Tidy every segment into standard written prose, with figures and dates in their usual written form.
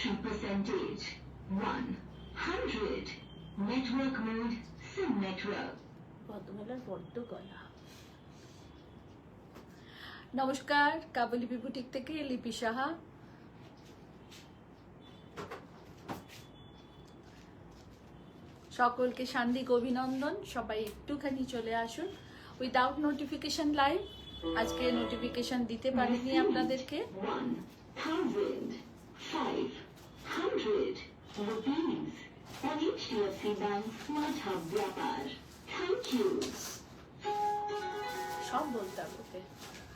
battery percentage 100. Network mode SIM network. নমস্কার, কাবুলিপি boutique থেকে লিপি সাহা। সকলকে শান্তিক অভিনন্দন। সবাই একটুখানি চলে আসুন। উইদাউট নোটিফিকেশন লাইভ, আজকে নোটিফিকেশন দিতে পারিনি আপনাদেরকে। 1,500 rupees on HDFC Bank Smart Hub ব্যাপার। Thank you. সব বলতে হবে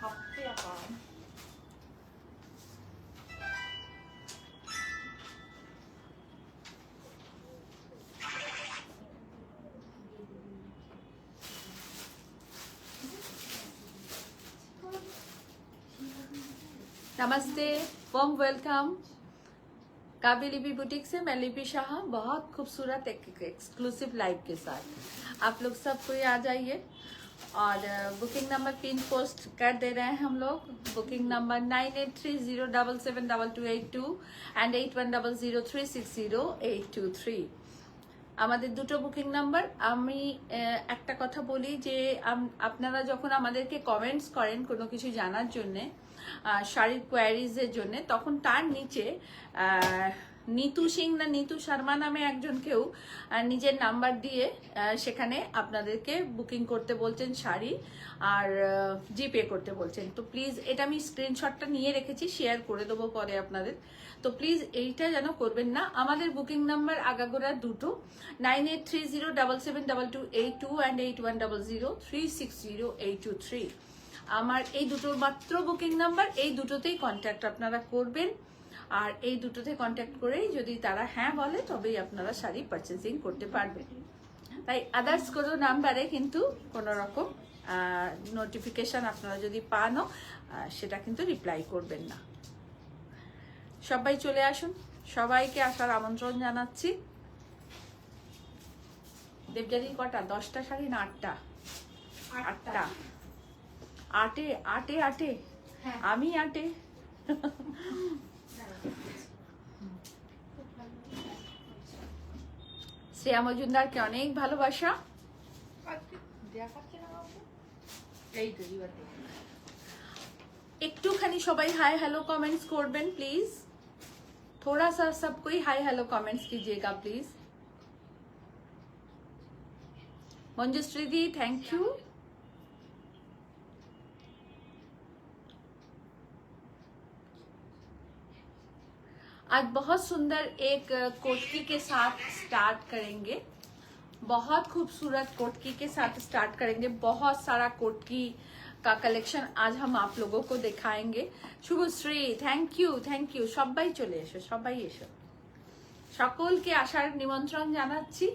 হাফতে আপাম। नमस्ते, वॉर्म वेलकम। काबिलिपी बुटीक से मैं लिपि शाह, बहुत खूबसूरत एक एक्सक्लूसिव लाइव के साथ आप लोग सब कोई आ जाइए। और बुकिंग नंबर पिन पोस्ट कर दे रहे हैं हम लोग। Booking number 9830772282 and 8100360823। আমাদের দুটো বুকিং নাম্বার। আমি একটা কথা বলি যে আপনারা যখন আমাদেরকে কমেন্টস করেন কোনো কিছু জানার জন্যে, শাড়ির কোয়ারিজের জন্য, তখন তার নিচে নিতু সিং না নিতু শর্মা নামে একজনকেও নিজের নাম্বার দিয়ে সেখানে আপনাদেরকে বুকিং করতে বলছেন শাড়ি, আর জিপে করতে বলছেন। তো প্লিজ এটা আমি স্ক্রিনশটটা নিয়ে রেখেছি, শেয়ার করে দেবো পরে আপনাদের। তো প্লিজ এইটা যেন করবেন না। আমাদের বুকিং নাম্বার আগাগোড়া দুটো, 9830772282 অ্যান্ড 8100360823। আমার এই দুটো মাত্র বুকিং নাম্বার, এই দুটোতেই কন্ট্যাক্ট আপনারা করবেন। আর এই দুটোতে কন্ট্যাক্ট করেই যদি তারা হ্যাঁ বলে তবেই আপনারা শাড়ি পারচেজিং করতে পারবেন। তাই আদার্স কোনো নাম্বারে কিন্তু কোনো রকম নোটিফিকেশন আপনারা যদি পানও সেটা কিন্তু রিপ্লাই করবেন না। সবাই চলে আসুন, সবাইকে আসার আমন্ত্রণ জানাচ্ছি। দেবজানি কটা, 10টা শাড়ি না 8টা? 8টা। আটে আটে আটে, আমি আটে। শ্রেয়া মজুমদারকে অনেক ভালোবাসা। একটুখানি সবাই হাই হ্যালো কমেंट्स করবেন প্লিজ। थोड़ा सा सब कोई हाय हेलो कमेंट्स कीजिएगा please. Manjushree di thank you. आज बहुत सुंदर एक कोटकी के साथ स्टार्ट करेंगे, बहुत खूबसूरत कोटकी के साथ स्टार्ट करेंगे। बहुत सारा कोटकी का कलेक्शन आज हम आप लोगों को दिखाएंगे। Shubhashree thank you. সবাই চলে এসো, সবাই এসো। সকলকে আসার নিমন্ত্রণ জানাচ্ছি,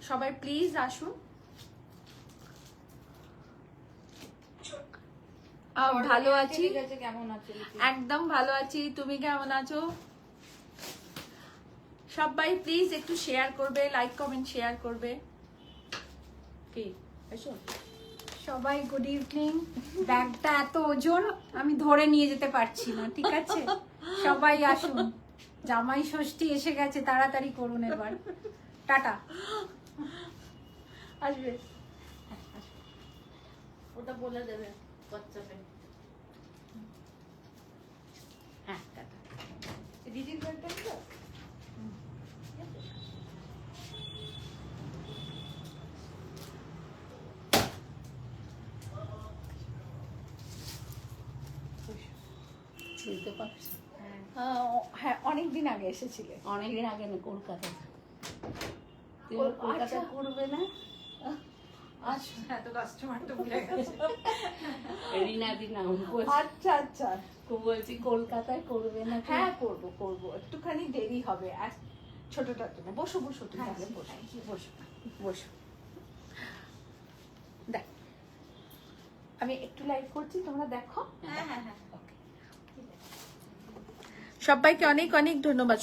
সবাই প্লিজ আসুন। ভালো আছি, একদম ভালো আছি। তুমি কেমন আছো? সবাই প্লিজ একটু শেয়ার করবে, লাইক কমেন্ট শেয়ার করবে। কি এসো সবাই, গুড ইভিনিং। ব্যাগটা এত ওজন আমি ধরে নিয়ে যেতে পারছি না, ঠিক আছে? সবাই আসুন, জামাই ষষ্ঠী এসে গেছে, তাড়াতাড়ি করুন এবার। টাটা। আসবে, ওটা বলে দেবে বাচ্চাকে। হ্যাঁ টাটা। দিদির ব্যাগটা নিল? হ্যাঁ, অনেকদিন আগে এসেছিলে। অনেকদিন আগে না, কলকাতা। কলকাতা করবে না? এত কাস্টমার তো ভুলে গেছে। রিনা দিনা আচ্ছা আচ্ছা, বলছি কলকাতায় করবে না? হ্যাঁ করবো, একটুখানি দেরি হবে। আর ছোটটার জন্য বসো তুমি, বসো। দেখ, আমি একটু লাইভ করছি, তোমরা দেখো। হ্যাঁ। সবাইকে অনেক অনেক ধন্যবাদ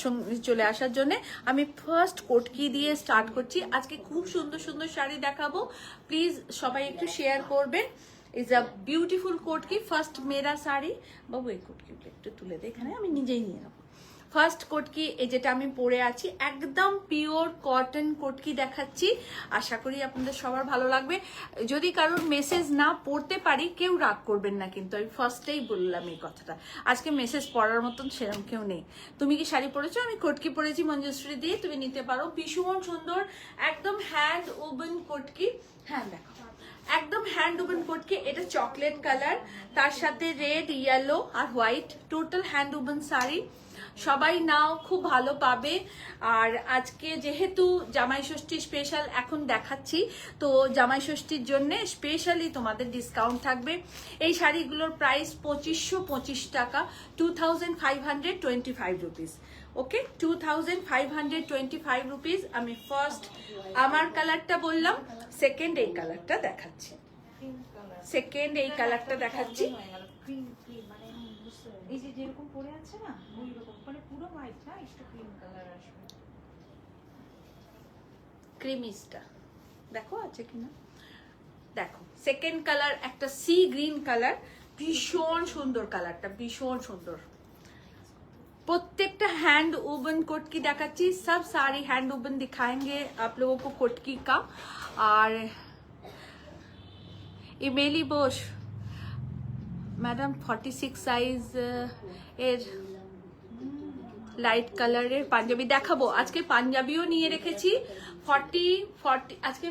চলে আসার জন্য। আমি ফার্স্ট কোটকি দিয়ে স্টার্ট করছি। আজকে খুব সুন্দর সুন্দর শাড়ি দেখাবো, প্লিজ সবাই একটু শেয়ার করবেন। Is a beautiful kotki. First মেরা শাড়ি। বাবু এই কোটকিটা একটু তুলে দে, এখানে আমি নিজেই নিয়ে নেবো। ফার্স্ট কোটকি এই যেটা আমি পরে আছি একদম পিওর কটন কোটকি দেখাচ্ছি, আশা করি আপনাদের সবার ভালো লাগবে। যদি কারোর মেসেজ না পড়তে পারি কেউ রাগ করবেন না, কিন্তু আমি ফার্স্টেই বললাম এই কথাটা, আজকে মেসেজ পড়ার মতন সেরকম কেউ নেই। তুমি কি শাড়ি পরেছো? আমি কোটকি পরেছি মঞ্জুশ্রী দিয়ে, তুমি নিতে পারো, ভীষণ সুন্দর, একদম হ্যান্ড ওভেন কোটকি। হ্যাঁ দেখো একদম হ্যান্ড ওভেন কোটকি, এটা চকলেট কালার, তার সাথে রেড, ইয়েলো আর white, total hand woven sari. সবাই নাও, খুব ভালো পাবে। আর আজকে যেহেতু জামাই ষষ্ঠী স্পেশাল এখন দেখাচ্ছি, তো জামাই ষষ্ঠীর জন্য স্পেশালি তোমাদের ডিসকাউন্ট থাকবে। এই শাড়িগুলোর প্রাইস 2525 টাকা, 2525 রুপিস। ওকে, 2525 রুপিস। আমি ফার্স্ট আমার কালারটা বললাম, সেকেন্ড এই কালারটা দেখাচ্ছি, সেকেন্ড এই কালারটা দেখাচ্ছি। ক্রিম ক্রিম মানে এই যে যেরকম পরে আছে না ওই রকম, মানে পুরো হোয়াইট না, একটু ক্রিম কালার আসবে। ক্রিমিসটা দেখো আছে কিনা, দেখো সেকেন্ড কালার একটা সি গ্রিন কালার, ভীষণ সুন্দর কালারটা, ভীষণ সুন্দর। প্রত্যেকটা हैंड वुवन कोटकी देखाচ্ছি, सब सारी हैंड वुवन दिखाएंगे आप लोगों को कोटकी का। और इमेली बोस मैडम 46 साइज এর লাইট কালারের পাঞ্জাবি দেখাবো, আজকে পাঞ্জাবিও নিয়ে রেখেছি। 40 আজকে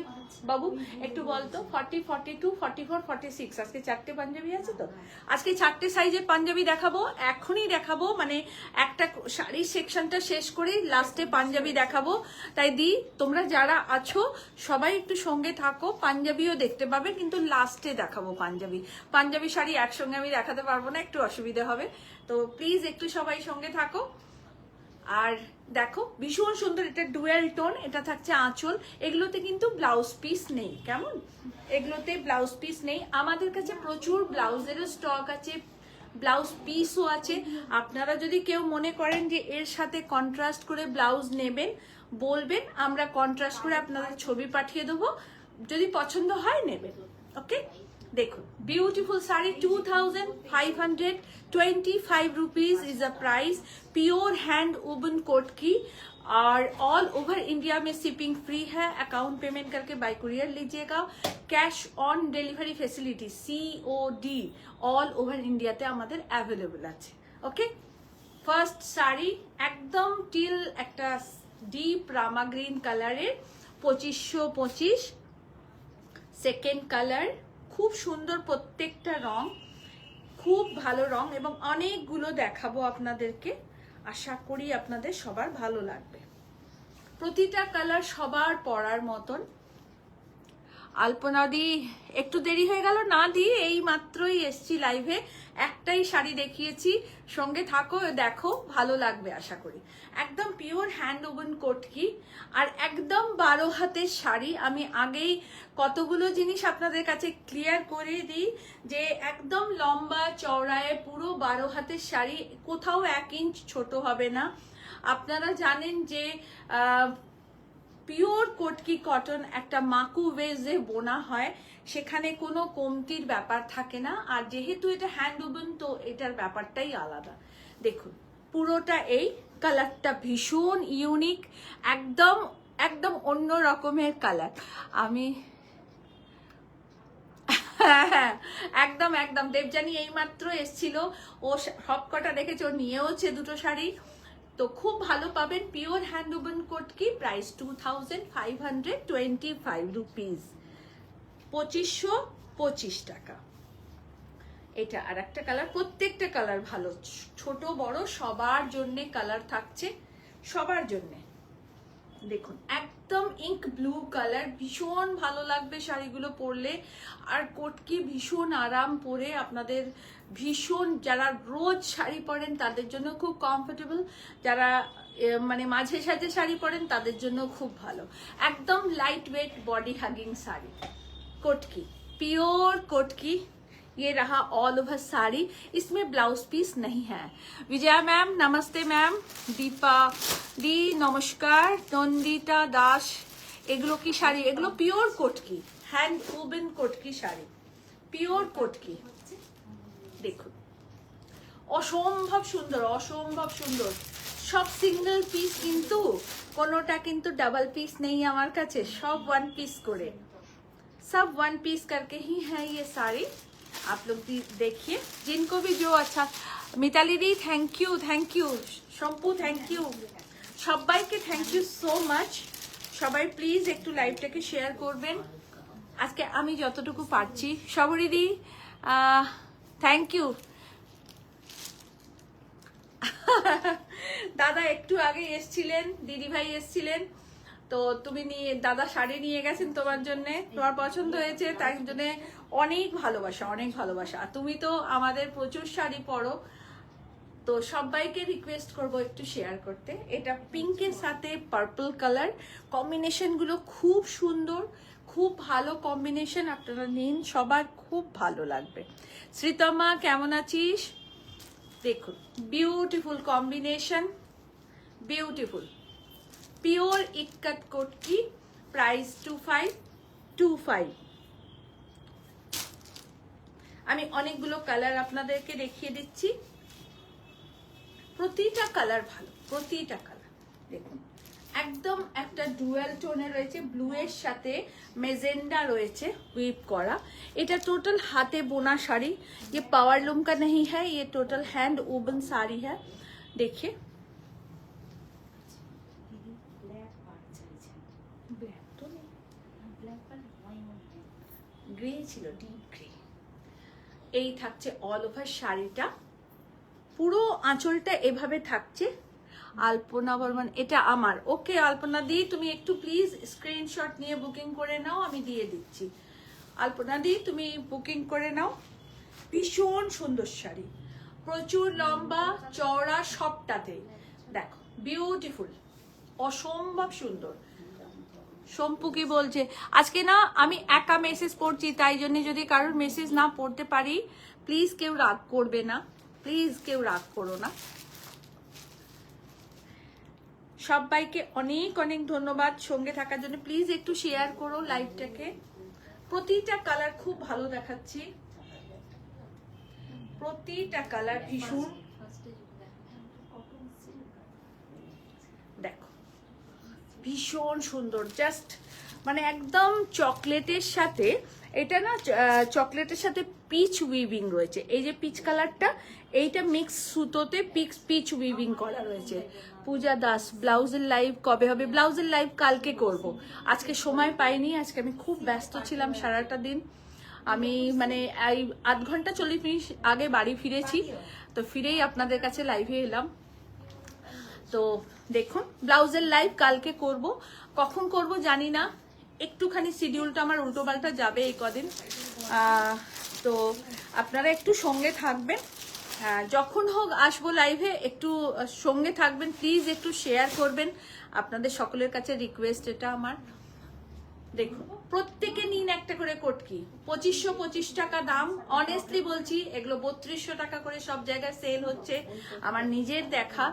বাবু একটু বলতো, 40, 42, 44, 46 আজকে 4টে পাঞ্জাবি আছে, তো আজকে 4টে সাইজের পাঞ্জাবি দেখাবো, এখনই দেখাবো, মানে একটা শাড়ির সেকশনটা শেষ করেই লাস্টে পাঞ্জাবি দেখাবো। তাই দি তোমরা যারা আছো সবাই একটু সঙ্গে থাকো, পাঞ্জাবিও দেখতে পাবে, কিন্তু লাস্টে দেখাবো পাঞ্জাবি। পাঞ্জাবি শাড়ি একসঙ্গে আমি দেখাতে পারবো না, একটু অসুবিধা হবে, তো প্লিজ একটু সবাই সঙ্গে থাকো। আর দেখো ভীষণ সুন্দর, এটা ডুয়েল টোন, এটা থাকছে আঁচল, এগুলোতে কিন্তু ব্লাউজ পিস নেই, কেমন এগুলোতে ব্লাউজ পিস নেই। আমাদের কাছে প্রচুর ব্লাউজের স্টক আছে, ব্লাউজ পিসও আছে। আপনারা যদি কেউ মনে করেন যে এর সাথে কন্ট্রাস্ট করে ব্লাউজ নেবেন বলবেন, আমরা কন্ট্রাস্ট করে আপনাদের ছবি পাঠিয়ে দেবো, যদি পছন্দ হয় নেবেন। ওকে, দেখুন beautiful sari, 2525 rupees is a price, pure hand woven coat की, और ऑल ओवर इंडिया में शिपिंग फ्री है। अकाउंट पेमेंट करके बाय कुरियर लीजिएगा, cash on delivery facility COD all over India ते আমাদের अवेलेबल আছে। ओके, ফার্স্ট শাড়ি একদম টিল একটা ডিপ রামা গ্রিন কালারের, 2525। সেকেন্ড কালার খুব সুন্দর, প্রত্যেকটা রং খুব ভালো রং, এবং অনেকগুলো দেখাবো আপনাদেরকে, আশা করি আপনাদের সবার ভালো লাগবে। প্রতিটা কালার সবার পরার মতন। আলপনা দি একটু দেরি হয়ে গেল, না দি এই মাত্রই এসছি লাইভে, একটাই শাড়ি দেখিয়েছি, সঙ্গে থাকো, দেখো ভালো লাগবে আশা করি। একদম পিওর হ্যান্ড ওভেন কোটকি, আর একদম 12 হাতের শাড়ি। আমি আগেই কতগুলো জিনিস আপনাদের কাছে ক্লিয়ার করে দিই, যে একদম লম্বা চওড়ায় পুরো 12 হাতের শাড়ি, কোথাও 1 ইঞ্চ ছোট হবে না। আপনারা জানেন যে পিওর কোটকি কটন একটা মাকু ওয়েজে বোনা হয়, সেখানে কোনো কমতির ব্যাপার থাকে না, আর যেহেতু এটা হ্যান্ড ওভেন তো এটার ব্যাপারটাই আলাদা। দেখুন পুরোটা এই কালারটা ভীষণ ইউনিক, একদম একদম অন্য রকমের কালার। আমি একদম একদম দেবজানি এইমাত্র এসছিল, ও সবকটা দেখেছে, ও নিয়েওছে দুটো শাড়ি, তো খুব ভালো পাবেন। Pure hand woven kotki, price 2525 rupees, 2525 টাকা। এটা আর একটা কালার, প্রত্যেকটা কালার ভালো, ছোট বড় সবার জন্য কালার থাকছে, সবার জন্য। দেখুন একদম ইঙ্ক ব্লু কালার, ভীষণ ভালো লাগবে শাড়িগুলো পরলে, আর কোটকি ভীষণ আরাম পরে আপনাদের, ভীষণ যারা রোজ শাড়ি পরেন তাদের জন্য খুব কমফোর্টেবল, যারা মানে মাঝে সাঝে শাড়ি পরেন তাদের জন্য খুব ভালো। একদম light wait body hugging sari Kotki, pure Kotki. ये रहा ऑल ओवर साड़ी, इसमें ब्लाउज पीस नहीं है। विजया मैम नमस्ते मैम, दीपा दी नमस्कार, नंदिता दास, एगुलो की शाड़ी, एगुलो pure kotki, hand woven kotki sari, pure kotki. দেখুন অসম্ভব সুন্দর, অসম্ভব সুন্দর, সব সিঙ্গেল পিস, কিন্তু কোনোটা কিন্তু ডাবল পিस नहीं है আমার কাছে, सब वन पीस করে, सब वन पीस करके ही है ये साड़ी। आप लोग देखिए, जिनको भी जो अच्छा, Mitali di thank you, Shampu thank you, সবাইকে থ্যাংক ইউ সো মাচ। সবাই প্লিজ একটু লাইভটাকে শেয়ার করবেন, আজকে আমি যতটুকু পারছি। Sabari di thank you. দাদা একটু আগে এসছিলেন, দিদি ভাই এসছিলেন, তো তুমি নিয়ে দাদা শাড়ি নিয়ে গেছেন তোমার জন্য, তোমার পছন্দ হয়েছে, তাই জন্য অনেক ভালোবাসা, অনেক ভালোবাসা। আর তুমি তো আমাদের প্রচুর শাড়ি পরো, তো সবাইকে রিকোয়েস্ট করব একটু শেয়ার করতে। এটা পিঙ্কের সাথে পার্পল কালার, কম্বিনেশন গুলো খুব সুন্দর, খুব ভালো কম্বিনেশন, আপনারা নিন, সবার খুব ভালো লাগবে। শ্রীতমা কেমন আছিস? দেখুন beautiful combination, beautiful pure ikat kotki, price 2525। আমি অনেকগুলো কালার আপনাদেরকে দেখিয়ে দিচ্ছি, প্রতিটা কালার ভালো, প্রতিটা কালার দেখুন একদম একটা ডুয়াল টোনে রয়েছে, ব্লু এর সাথে মেজেন্ডা রয়েছে উইপ করা। এটা টোটাল হাতে বোনা শাড়ি, ये पावर लूम का नहीं है, ये टोटल हैंड वूवन साड़ी है। देखिए গ্রে ছিল, ডিপ গ্রে। এই থাকছে অল ওভার শাড়িটা, পুরো আঁচলটা এভাবে থাকছে। আলপনা বর্মন, এটা আমার। ওকে আলপনা দি, তুমি একটু প্লিজ স্ক্রিনশট নিয়ে বুকিং করে নাও, আমি দিয়ে দিচ্ছি। আলপনা দি তুমি বুকিং করে নাও। ভীষণ সুন্দর শাড়ি, প্রচুর লম্বা চওড়া সবটাতে, দেখো বিউটিফুল, অসম্ভব সুন্দর। শম্পু কি বলছে? আজকে না আমি একা মেসেজ পড়ছি, তাই জন্য যদি কারোর মেসেজ না পড়তে পারি প্লিজ কেউ রাগ করবে না, প্লিজ কেউ রাগ করো না। সবাইকে অনেক অনেক ধন্যবাদ সঙ্গে থাকার জন্য। প্লিজ একটু শেয়ার করো লাইভটাকে। প্রতিটা কালার খুব ভালো দেখাচ্ছি, প্রতিটা কালার ভীষণ, দেখো ভীষণ সুন্দর, জাস্ট মানে একদম চকলেটের সাথে, এটা না চকলেটের সাথে পিচ উইভিং রয়েছে। এই যে পিচ কালারটা, এইটা মিক্স সুতোতে পিচ উইভিং করা রয়েছে। পূজা দাস, ব্লাউজের লাইভ কবে হবে? ব্লাউজের লাইভ কালকে করব, আজকে সময় পাইনি, আজকে আমি খুব ব্যস্ত ছিলাম সারাটা দিন। আমি মানে এই আধ ঘন্টা 40 মিনিট আগে বাড়ি ফিরেছি, তো ফিরেই আপনাদের কাছে লাইভে এলাম। তো দেখুন ব্লাউজের লাইভ কালকে করব, কখন করব জানি না, একটুখানি শিডিউলটা আমার উল্টোপাল্টা যাবে এই কদিন, তো আপনারা একটু সঙ্গে থাকবেন, যখন হোক আসবো লাইভে, একটু সঙ্গে থাকবেন প্লিজ, একটু শেয়ার করবেন, আপনাদের সকলের কাছে রিকোয়েস্ট এটা আমার। দেখুন প্রত্যেকে নিন একটা করে কোটকি, 2525 টাকা দাম, অনেস্টলি বলছি, এগুলো 3200 টাকা করে সব জায়গায় সেল হচ্ছে, আমার নিজের দেখা,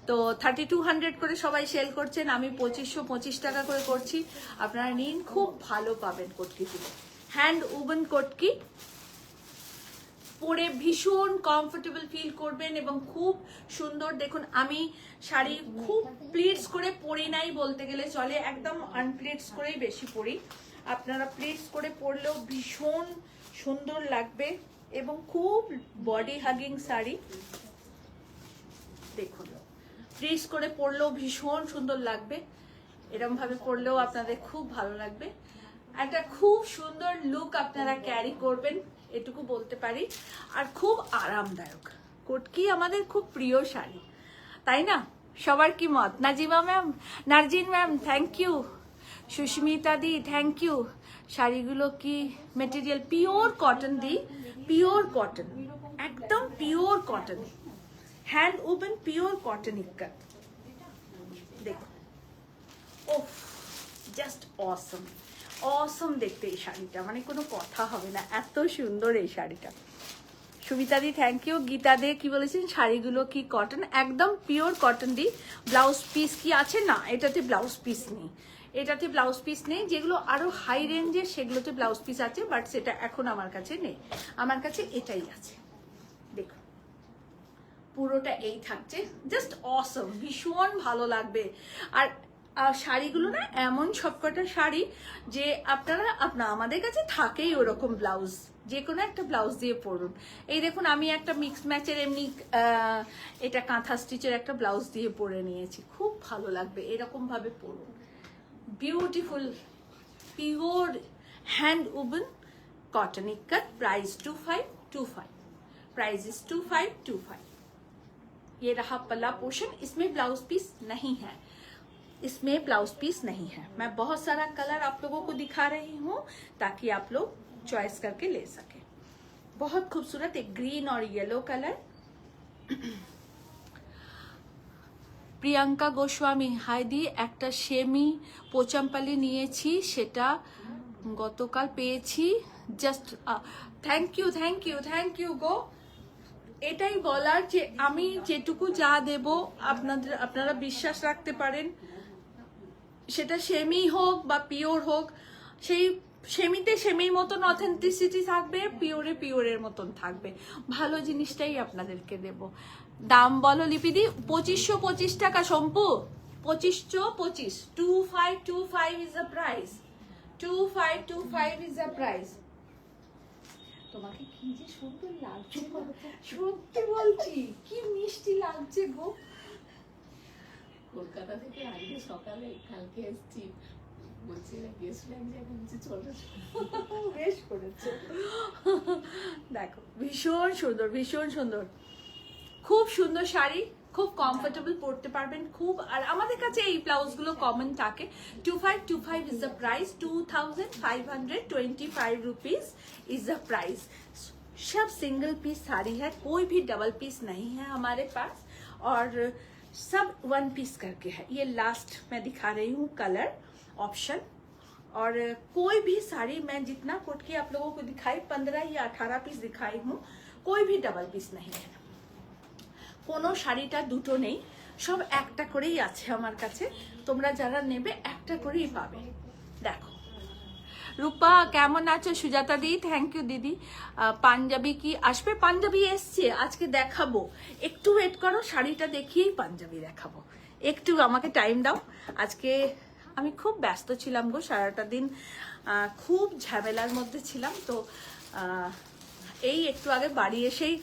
তো 3200 করে সবাই সেল করছেন, আমি 2525 টাকা করে করছি। আপনারা নিন, খুব ভালো পাবেন কোটকিগুলো, হ্যান্ড উবন কোটকি, পরে ভীষণ কমফোর্টেবল ফিল করবেন এবং খুব সুন্দর। দেখুন আমি শাড়ি খুব প্লিটস করে পরি নাই বলতে গেলে চলে, একদম আনপ্লিটস করেই বেশি পরি, আপনারা প্লিটস করে পরলেও ভীষণ সুন্দর লাগবে এবং খুব বডি হাগিং শাড়ি। দেখুন প্লিটস করে পরলেও ভীষণ সুন্দর লাগবে, এরকম ভাবে পরলেও আপনাদের খুব ভালো লাগবে, একটা খুব সুন্দর লুক আপনারা ক্যারি করবেন, এটুকু বলতে পারি। আর খুব আরামদায়ক, কোটকি আমাদের খুব প্রিয় শাড়ি, তাই না? সবার কি মত? Nazima ma'am, Narjin ma'am thank you, Susmita দি থ্যাংক ইউ। শাড়িগুলো কি মেটেরিয়াল? পিওর কটন দি, পিওর কটন, একদম pure cotton, hand woven pure cotton ikat. দেখুন ওফ, জাস্ট অসম, অসম দেখতে এই শাড়িটা, মানে কোনো কথা হবে না, এত সুন্দর এই শাড়িটা। সুমিতা দি থ্যাংক ইউ। গীতা দে কি বলেছেন? শাড়িগুলো কি কটন? একদম পিওর কটন দি। ব্লাউজ পিস কি আছে? না, এটাতে ব্লাউজ পিস নেই, এটাতে ব্লাউজ পিস নেই, যেগুলো আরো হাই রেঞ্জের সেগুলোতে ব্লাউজ পিস আছে, বাট সেটা এখন আমার কাছে নেই, আমার কাছে এটাই আছে। দেখুন পুরোটা এই থাকছে, জাস্ট অসম, ভীষণ ভালো লাগবে। আর শাড়িগুলো না এমন সবকটা শাড়ি যে আপনারা আমাদের কাছে থাকেই ওরকম ব্লাউজ, যে কোনো একটা ব্লাউজ দিয়ে পরুন। এই দেখুন আমি একটা মিক্স ম্যাচের এমনি এটা কাঁথা স্টিচের একটা ব্লাউজ দিয়ে পরে নিয়েছি, খুব ভালো লাগবে, এরকম ভাবে পরুন। Beautiful pure hand woven cotton ikat, price 2525, price is 2525। ये रहा पल्ला पोर्शन, इसमें ब्लाउज पीस नहीं है, इसमें ब्लाउज पीस नहीं है। मैं बहुत सारा कलर आप लोगों को दिखा रही हूँ ताकि आप लोग चॉइस करके ले सके। बहुत खूबसूरत एक ग्रीन और येलो कलर। প্রিয়াঙ্কা গোস্বামী, হাইদি একটা সেমি পোচামপালি নিয়েছি, সেটা গতকাল পেয়েছি, just thank you thank you thank you গো। এটাই বলার যে আমি যেটুকু যা দেব আপনারা বিশ্বাস রাখতে পারেন, সেটা সেমি হোক বা পিওর হোক, সেই সেমিতে সেমির মতন অথেন্টিসিটি থাকবে, পিওরে পিওরের মতন থাকবে, ভালো জিনিসটাই আপনাদেরকে দেব। দাম বলো লিপিদি? 2525 টাকা শম্পু, 2525, 2525 is the price, 2525 is the price. তোমাকে কি যে সুন্দর লাগছে, সত্যি বলছি, কি মিষ্টি লাগছে গো। কলকাতা থেকে আজকে সকালে কালকে এসেছি, বলছি গেস্ট লাগছে, এখন বলছি চলো। বেশ করেছো। দেখো ভীষণ সুন্দর, ভীষণ সুন্দর, খুব সুন্দর শাড়ি, খুব কমফোর্টেবল পরতে পারবেন খুব। আর আমাদের কাছে এই ব্লাউজগুলো কমন থাকে। 2525 is the price, 2525 rupees is the price. सब सिंगल पीस साड़ी है, कोई भी डबल पीस नहीं है हमारे पास, और सब वन पीस करके है। ये लास्ट मैं दिखा रही हूँ कलर ऑप्शन। और कोई भी साड़ी मैं जितना कोट की आप लोगों को दिखाई 15 या 18 पीस दिखाई हूँ, कोई भी डबल पीस नहीं है। কোনো শাড়িটা দুটো নেই, সব একটা করেই আছে আমার কাছে, তোমরা যারা নেবে একটা করেই পাবে। দেখো রূপা কেমন আছো? সুজাতা দি, থ্যাংক ইউ দিদি। পাঞ্জাবি কি আসবে? পাঞ্জাবি এসছে, আজকে দেখাবো, একটু ওয়েট করো, শাড়িটা দেখিয়েই পাঞ্জাবি দেখাবো, একটু আমাকে টাইম দাও। আজকে আমি খুব ব্যস্ত ছিলাম গো, সারাটা দিন খুব ঝামেলার মধ্যে ছিলাম, তো এই একটু আগে বাড়ি এসেই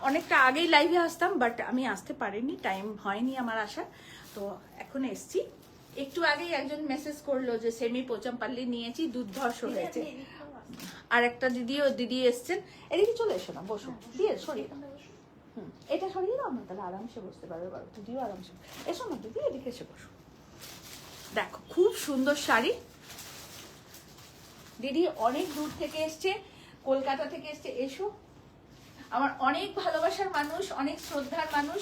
অনেকটা আগেই লাইভে আসতাম, বাট আমি আসতে পারিনি, টাইম হয়নি আমার আসার, তো এখন এসছি। একটু আগেই একজন মেসেজ করলো যে সেমি পোচামপাল্লি নিয়েছি, দুর্ধর্ষ হয়েছে। আর একটা দিদি এসছেন, এদিকে চলে এসো না, বসো, দিয়ে সরিয়ে দাও, এটা সরিয়ে দাও না, তাহলে আরামসে বসতে পারবে, দিদিও আরামসে। এসো না দিদি, এদিকে এসে বসো। দেখো খুব সুন্দর শাড়ি, দিদি অনেক দূর থেকে এসছে, কলকাতা থেকে এসছে। এসো, আমার অনেক ভালোবাসার মানুষ, অনেক শ্রদ্ধার মানুষ,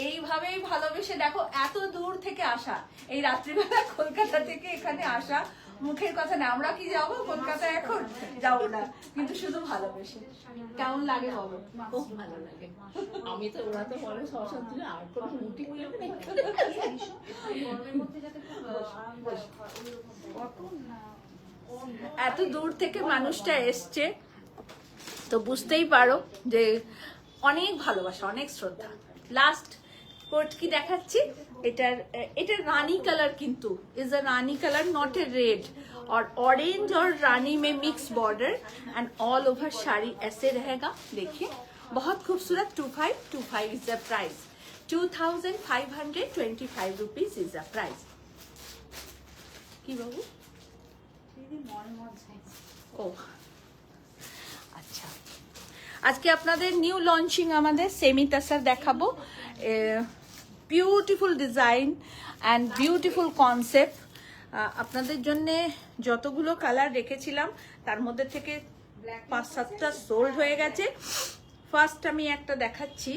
এইভাবেই ভালোবেসে দেখো এত দূর থেকে আসা, এই রাত্রিবেলা কলকাতা থেকে এখানে আসা, মুখের কথা না, আমরা কি যাবো কলকাতা, এখন যাবো না, কিন্তু শুধু ভালোবেসে। কেমন লাগে বলো? খুব ভালো লাগে। আমি তো, ওরা তো বলে সরস্বতী পুজো আর কোনো মুটি করবে না, এত দূর থেকে মানুষটা এসছে, তো বুঝতেই পারো যে অনেক ভালোবাসা, অনেক শ্রদ্ধা। লাস্ট কোট কি দেখাচ্ছি, এটার রানী কালার, কিন্তু is a Rani colour, not a red, और ऑरेंज और रानी में mix border, and all over sari ऐसे रहेगा। देखिए बहुत खूबसूरत। 2525 is the price, 2525 rupees is the price. কি বাবু? ও আচ্ছা, আজকে আপনাদের নিউ লঞ্চিং আমাদের সেমি তাসার দেখাবো। Beautiful design and beautiful concept. আপনাদের জন্য যতগুলো কালার রেখেছিলাম তার মধ্যে থেকে 5-7টা সোল্ড হয়ে গেছে। ফার্স্ট আমি একটা দেখাচ্ছি,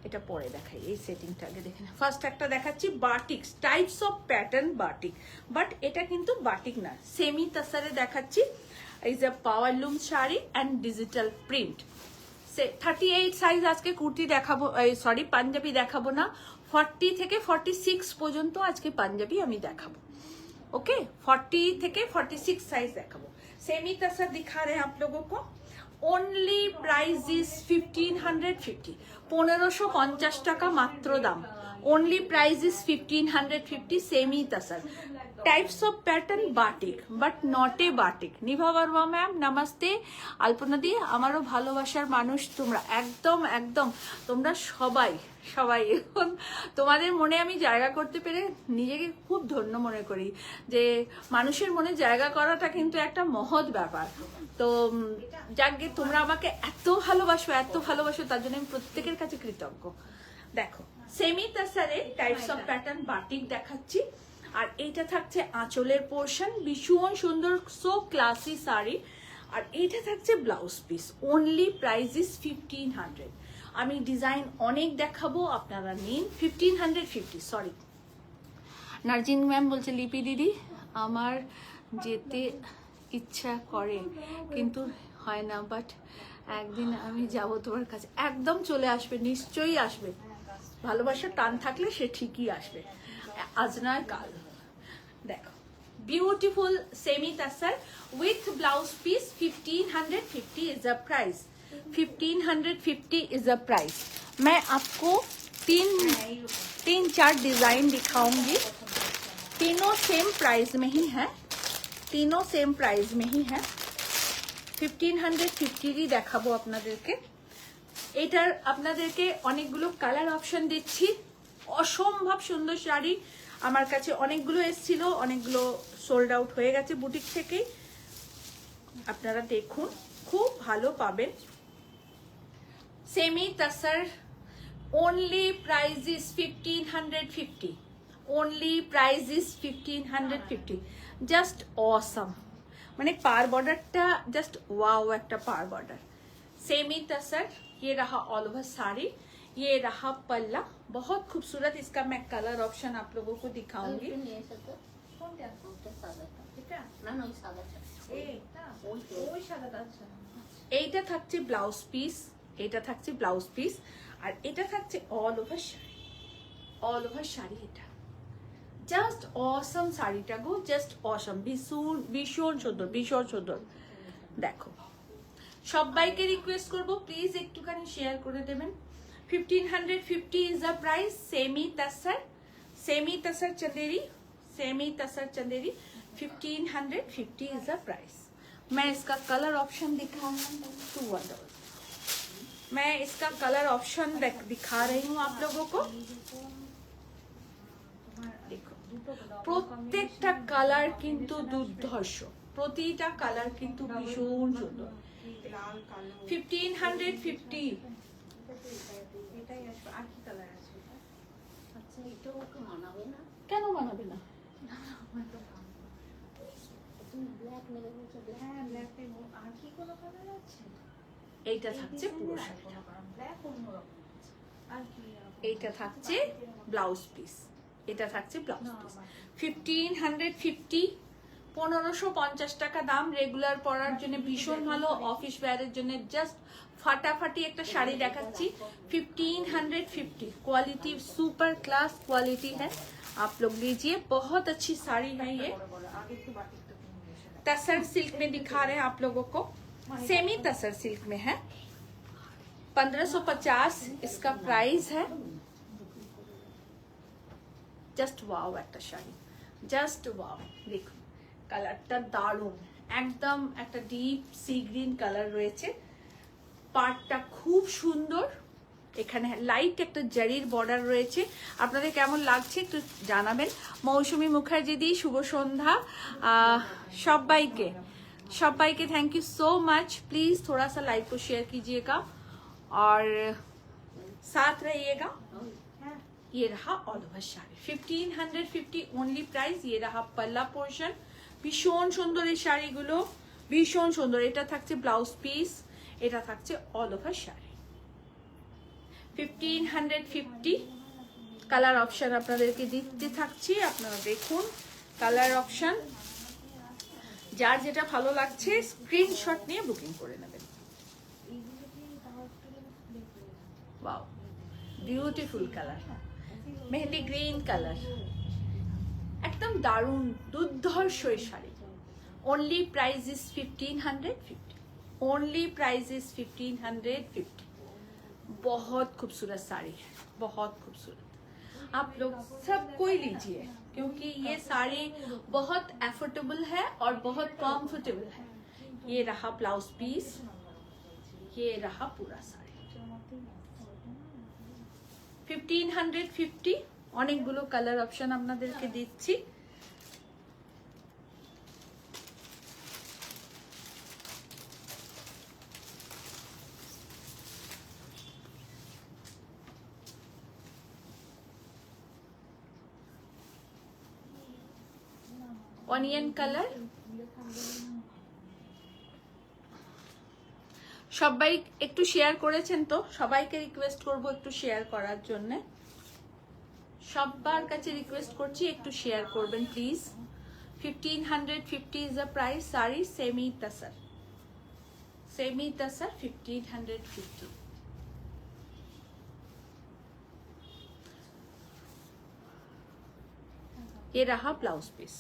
এটা পরে দেখাই, এই সেটিংটা আগে দেখে না। ফার্স্ট একটা দেখাচ্ছি batik, types of pattern batik, but এটা কিন্তু বাটিক না, সেমি তাসারে দেখাচ্ছি। Is a powerloom sari and digital print. 38 size আজকে কুর্তি দেখাবো, সরি পাঞ্জাবি দেখাবো না, 40 থেকে 46 পর্যন্ত আজকে পাঞ্জাবি আমি দেখাবো। ओके 40 থেকে 46 साइज देखाबो। सेमी तसर दिखा रहे हैं आप लोगों को, অনলি প্রাইস ইজ 1550, 1550 টাকা মাত্র দাম। only price is 1550 semi tasar, types of pattern batik but not a batik। Nibha Barma ma'am নমস্তে। আলপনা দি, আমারও ভালোবাসার মানুষ তোমরা, একদম একদম তোমরা সবাই সবাই। এখন তোমাদের মনে আমি জায়গা করতে পেরে নিজেকে খুব ধন্য মনে করি, যে মানুষের মনে জায়গা করাটা কিন্তু একটা মহৎ ব্যাপার। তো যাকে তোমরা আমাকে এত ভালোবাসো, তার জন্য আমি প্রত্যেকের কাছে কৃতজ্ঞ। দেখো সেমি তাসারে টাইপস অফ প্যাটার্ন বাটিক দেখাচ্ছি, আর এইটা থাকছে আঁচলের পোর্শন, ভীষণ সুন্দর, সো ক্লাসি শাড়ি। আর এইটা থাকছে blouse piece. Only price is 1500। আমি ডিজাইন অনেক দেখাবো, আপনারা নিন। 1550, সরি। নার্জিন ম্যাম বলছে লিপি দিদি আমার যেতে ইচ্ছা করে কিন্তু হয় না, বাট একদিন আমি যাব তোমার কাছে। একদম চলে আসবে, নিশ্চয়ই আসবে। ভালোবাসার টান থাকলে সে ঠিকই আসবে, আজ নয় কাল। দেখো beautiful semi তাসার with blouse piece. 1550 is the price. 1550 is the price. मैं आपको तीन चार डिजाइन दिखाऊंगी, तीनों सेम प्राइस में ही है, तीनों सेम प्राइस में ही है। 1550 দেখাবো আপনাদেরকে। এটার আপনাদেরকে অনেকগুলো কালার অপশন দিচ্ছি, অসম্ভব সুন্দর শাড়ি। আমার কাছে অনেকগুলো এসেছিল, অনেকগুলো সোল্ড আউট হয়ে গেছে বুটিক থেকেই। আপনারা দেখুন, খুব ভালো পাবেন। Semi তাসার only price is 1550, only price is 1550। Just awesome, মানে পার বর্ডারটা জাস্ট ওয়াও, একটা পার বর্ডার। सेमी तसर, ये रहा ऑल ओवर साड़ी, ये रहा पल्ला, बहुत खूबसूरत। इसका मैं कलर ऑप्शन आप लोगों को दिखाऊंगी। এইটা থাকছে ব্লাউজ পিস, এটা থাকছে ব্লাউজ পিস, আর এটা থাকছে all over sari, all over sari. এটা জাস্ট অসম শাড়িটা গো, জাস্ট অসম, ভীষণ ভীষণ সুন্দর, ভীষণ সুন্দর। দেখো সবাইকে রিকোয়েস্ট করবো প্লিজ একটুখানি শেয়ার করে দেবেন। 1550 is the price. Semi tussar Chanderi, semi tussar Chanderi 1550 is the price. मैं इसका कलर ऑप्शन मैं इसका कलर ऑप्शन दिखा रही हूँ आप लोगों को। देखो প্রত্যেকটা কালার কিন্তু দুর্ধর্ষ, প্রতিটা কালার কিন্তু ভীষণ সুন্দর। 1550। কেন মানাবে না? এইটা থাকছে পুরো শাড়িটা, এইটা থাকছে ব্লাউজ পিস, এটা থাকছে ব্লাউজ পিস। 1550, 1550 টাকা দাম। রেগুলার পরার জন্য ভীষণ ভালো, অফিস ওয়্যারের জন্য জাস্ট ফাটাফাটি একটা শাড়ি দেখাচ্ছি। 1550 क्वालिटी सुपर क्लास क्वालिटी है, आप लोग लीजिए, बहुत अच्छी साड़ी है ये। तसर सिल्क में दिखा रहे हैं आप लोगों को, सेमी तसर सिल्क में है। 1550 इसका प्राइस है। জাস্ট ওয়াও একটা শাড়ি, জাস্ট ওয়াও। দেখুন কালারটা দারুণ, একদম একটা ডিপ সি গ্রিন কালার রয়েছে। পার্টটা খুব সুন্দর, এখানে লাইট একটা জারির বর্ডার রয়েছে। আপনাদের কেমন লাগছে একটু জানাবেন। মৌসুমী মুখার্জি দি শুভ সন্ধ্যা সবাইকে, সবাইকে thank you so much. Please थोड़ा सा लाइक को शेयर कीजिएगा और साथ रहिएगा। ये रहा all over sari 1550 only price. ये रहा पल्ला पोर्शन, ভীষণ সুন্দর এই শাড়িগুলো, ভীষণ সুন্দর। এটা থাকছে ব্লাউজ পিস, এটা থাকছে all over sari. 1550 colour option আপনাদেরকে দিতে থাকছি, আপনারা দেখুন কালার অপশন। যার যেটা ভালো লাগছে স্ক্রিনশট নিয়ে বুকিং করে নেবেন। Wow beautiful colour, mehndi green colour, একদম দারুণ দুর্ধর্ষ শাড়ি। Only price is 1550। Only price is 1550। बहुत खूबसूरत साड़ी है, बहुत खूबसूरत। आप लोग सब कोई लीजिए क्योंकि ये साड़ी बहुत एफोर्डेबल है और बहुत कंफर्टेबल है। ये रहा ब्लाउज पीस, ये रहा पूरा साड़ी। 1550। অনেকগুলো কালার অপশন আপনাদেরকে দিচ্ছি। Onion colour. সবাই একটু শেয়ার করেছেন তো, সবাইকে রিকোয়েস্ট করব একটু শেয়ার করার জন্য। সবার কাছে রিকোয়েস্ট করছি একটু শেয়ার করবেন প্লিজ। 1550 is the price. সারি সেমি তাসার, सेमी तसर 1550। ये रहा ब्लाउज पीस।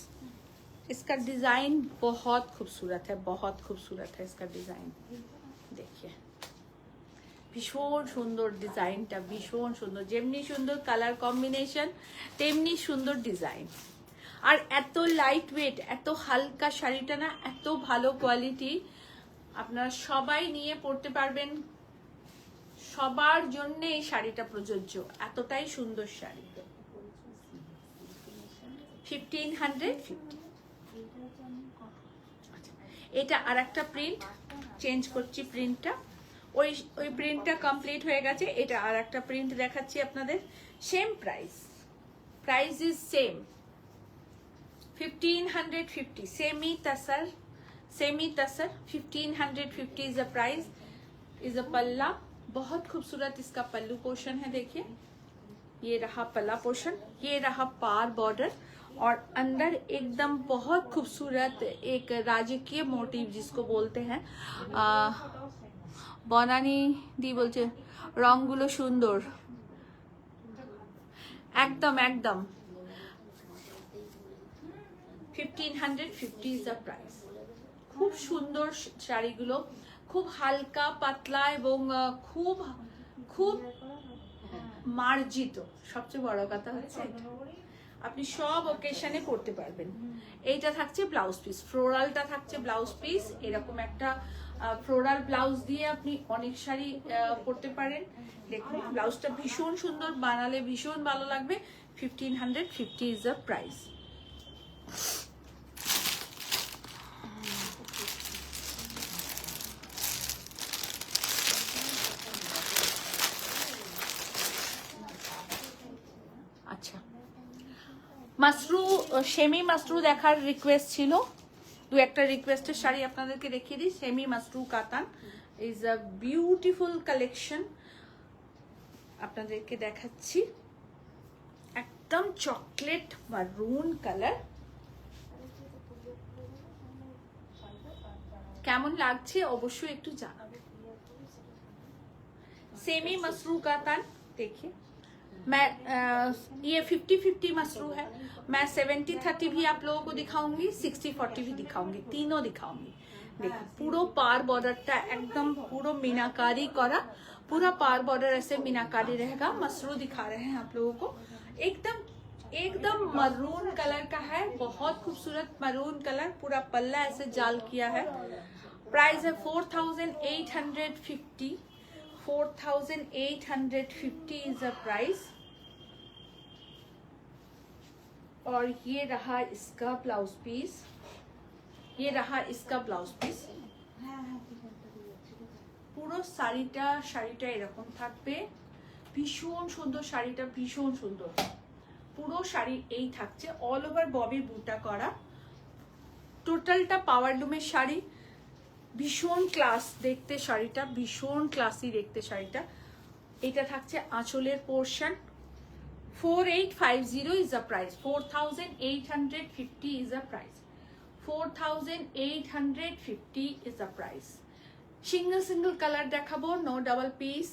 इसका डिजाइन बहुत खूबसूरत है, बहुत खूबसूरत है इसका डिजाइन। देखिए भीषण सुंदर डिजाइनটা, भीषण सुंदर, যেমনি সুন্দর কালার কম্বিনেশন তেমনি সুন্দর ডিজাইন। আর এত লাইট ওয়েট, এত হালকা শাড়িটা না, এত ভালো কোয়ালিটি, আপনারা সবাই নিয়ে পড়তে পারবেন, সবার জন্য এই শাড়িটা প্রযোজ্য, এতটাই সুন্দর শাড়ি। 1550। এটা আর একটা প্রিন্ট, চেঞ্জ করছি প্রিন্টটা। ওই প্রিন্টটা কমপ্লিট হয়ে গেছে, এটা আর একটা প্রিন্ট দেখাচ্ছি আপনাদের। Same price, price is same 1550। Semi tussar, semi tussar 1550 is the price. Is a पल्ला, बहुत खूबसूरत इसका पल्लू पोर्शन है। देखिए ये रहा पल्ला पोर्शन, ये रहा पार बॉर्डर, और अंदर एकदम बहुत खूबसूरत एक राजकीय मोटिव जिसको बोलते हैं। बनानी दी बोलছে রংগুলো সুন্দর, একদম একদম। 1550 ইজ দ্য প্রাইস। খুব সুন্দর শাড়িগুলো, খুব হালকা পাতলা এবং খুব খুব মার্জিত। সবচেয়ে বড় কথা হচ্ছে আপনি সব ওকেশনে পড়তে পারবেন। এইটা থাকছে ব্লাউজ পিস, ফ্লোরালটা থাকছে ব্লাউজ পিস। এরকম একটা ফ্লোরাল ব্লাউজ দিয়ে আপনি অনেক শাড়ি পরতে পারেন। দেখুন ব্লাউজটা ভীষণ সুন্দর, বানালে ভীষণ ভালো লাগবে। 1550 ইজ দ্য প্রাইস। আচ্ছা, মাসরু, সেমি মাসরু দেখার রিকোয়েস্ট ছিল, দু একটা রিকোয়েস্টের শাড়ি আপনাদেরকে দেখিয়ে দিই। সেমি মাসরু কাতান ইজ আ বিউটিফুল কালেকশন, আপনাদেরকে দেখাচ্ছি। একদম চকলেট মারুন কালার। কেমন লাগছে অবশ্যই একটু জানাবেন। सेमी मसरू कातान देखिए, मैं ये 50-50 मसरू है। मैं 70-30 भी आप लोगों को दिखाऊंगी, 60-40 भी दिखाऊंगी, तीनों दिखाऊंगी। देखो पूरा पार बॉर्डरটা একদম পুরো मीनाकारी करा, पूरा पार बॉर्डर ऐसे मीनाकारी रहेगा। मसरू दिखा रहे हैं आप लोगों को, एकदम एकदम मरून कलर का है, बहुत खूबसूरत मरून कलर। पूरा पल्ला ऐसे जाल किया है। प्राइस है 4850। 4850 इज द प्राइस। और ये रहा इसका ब्लाउज पीस, ये रहा इसका ब्लाउज पीस। পুরো শাড়িটা এরকম থাকবে, ভীষণ সুন্দর শাড়িটা, ভীষণ সুন্দর। পুরো শাড়ি এই থাকছে, অল ওভার ববি বুটা করা। টোটালটা পাওয়ার লুমের শাড়ি, ভীষণ ক্লাস দেখতে শাড়িটা, ভীষণ ক্লাসি দেখতে শাড়িটা। এটা থাকছে আঁচলের portion. 4850 is the price. 4850 is the price. 4850 is the price. Single single colour দেখাবো, নো ডাবল পিস,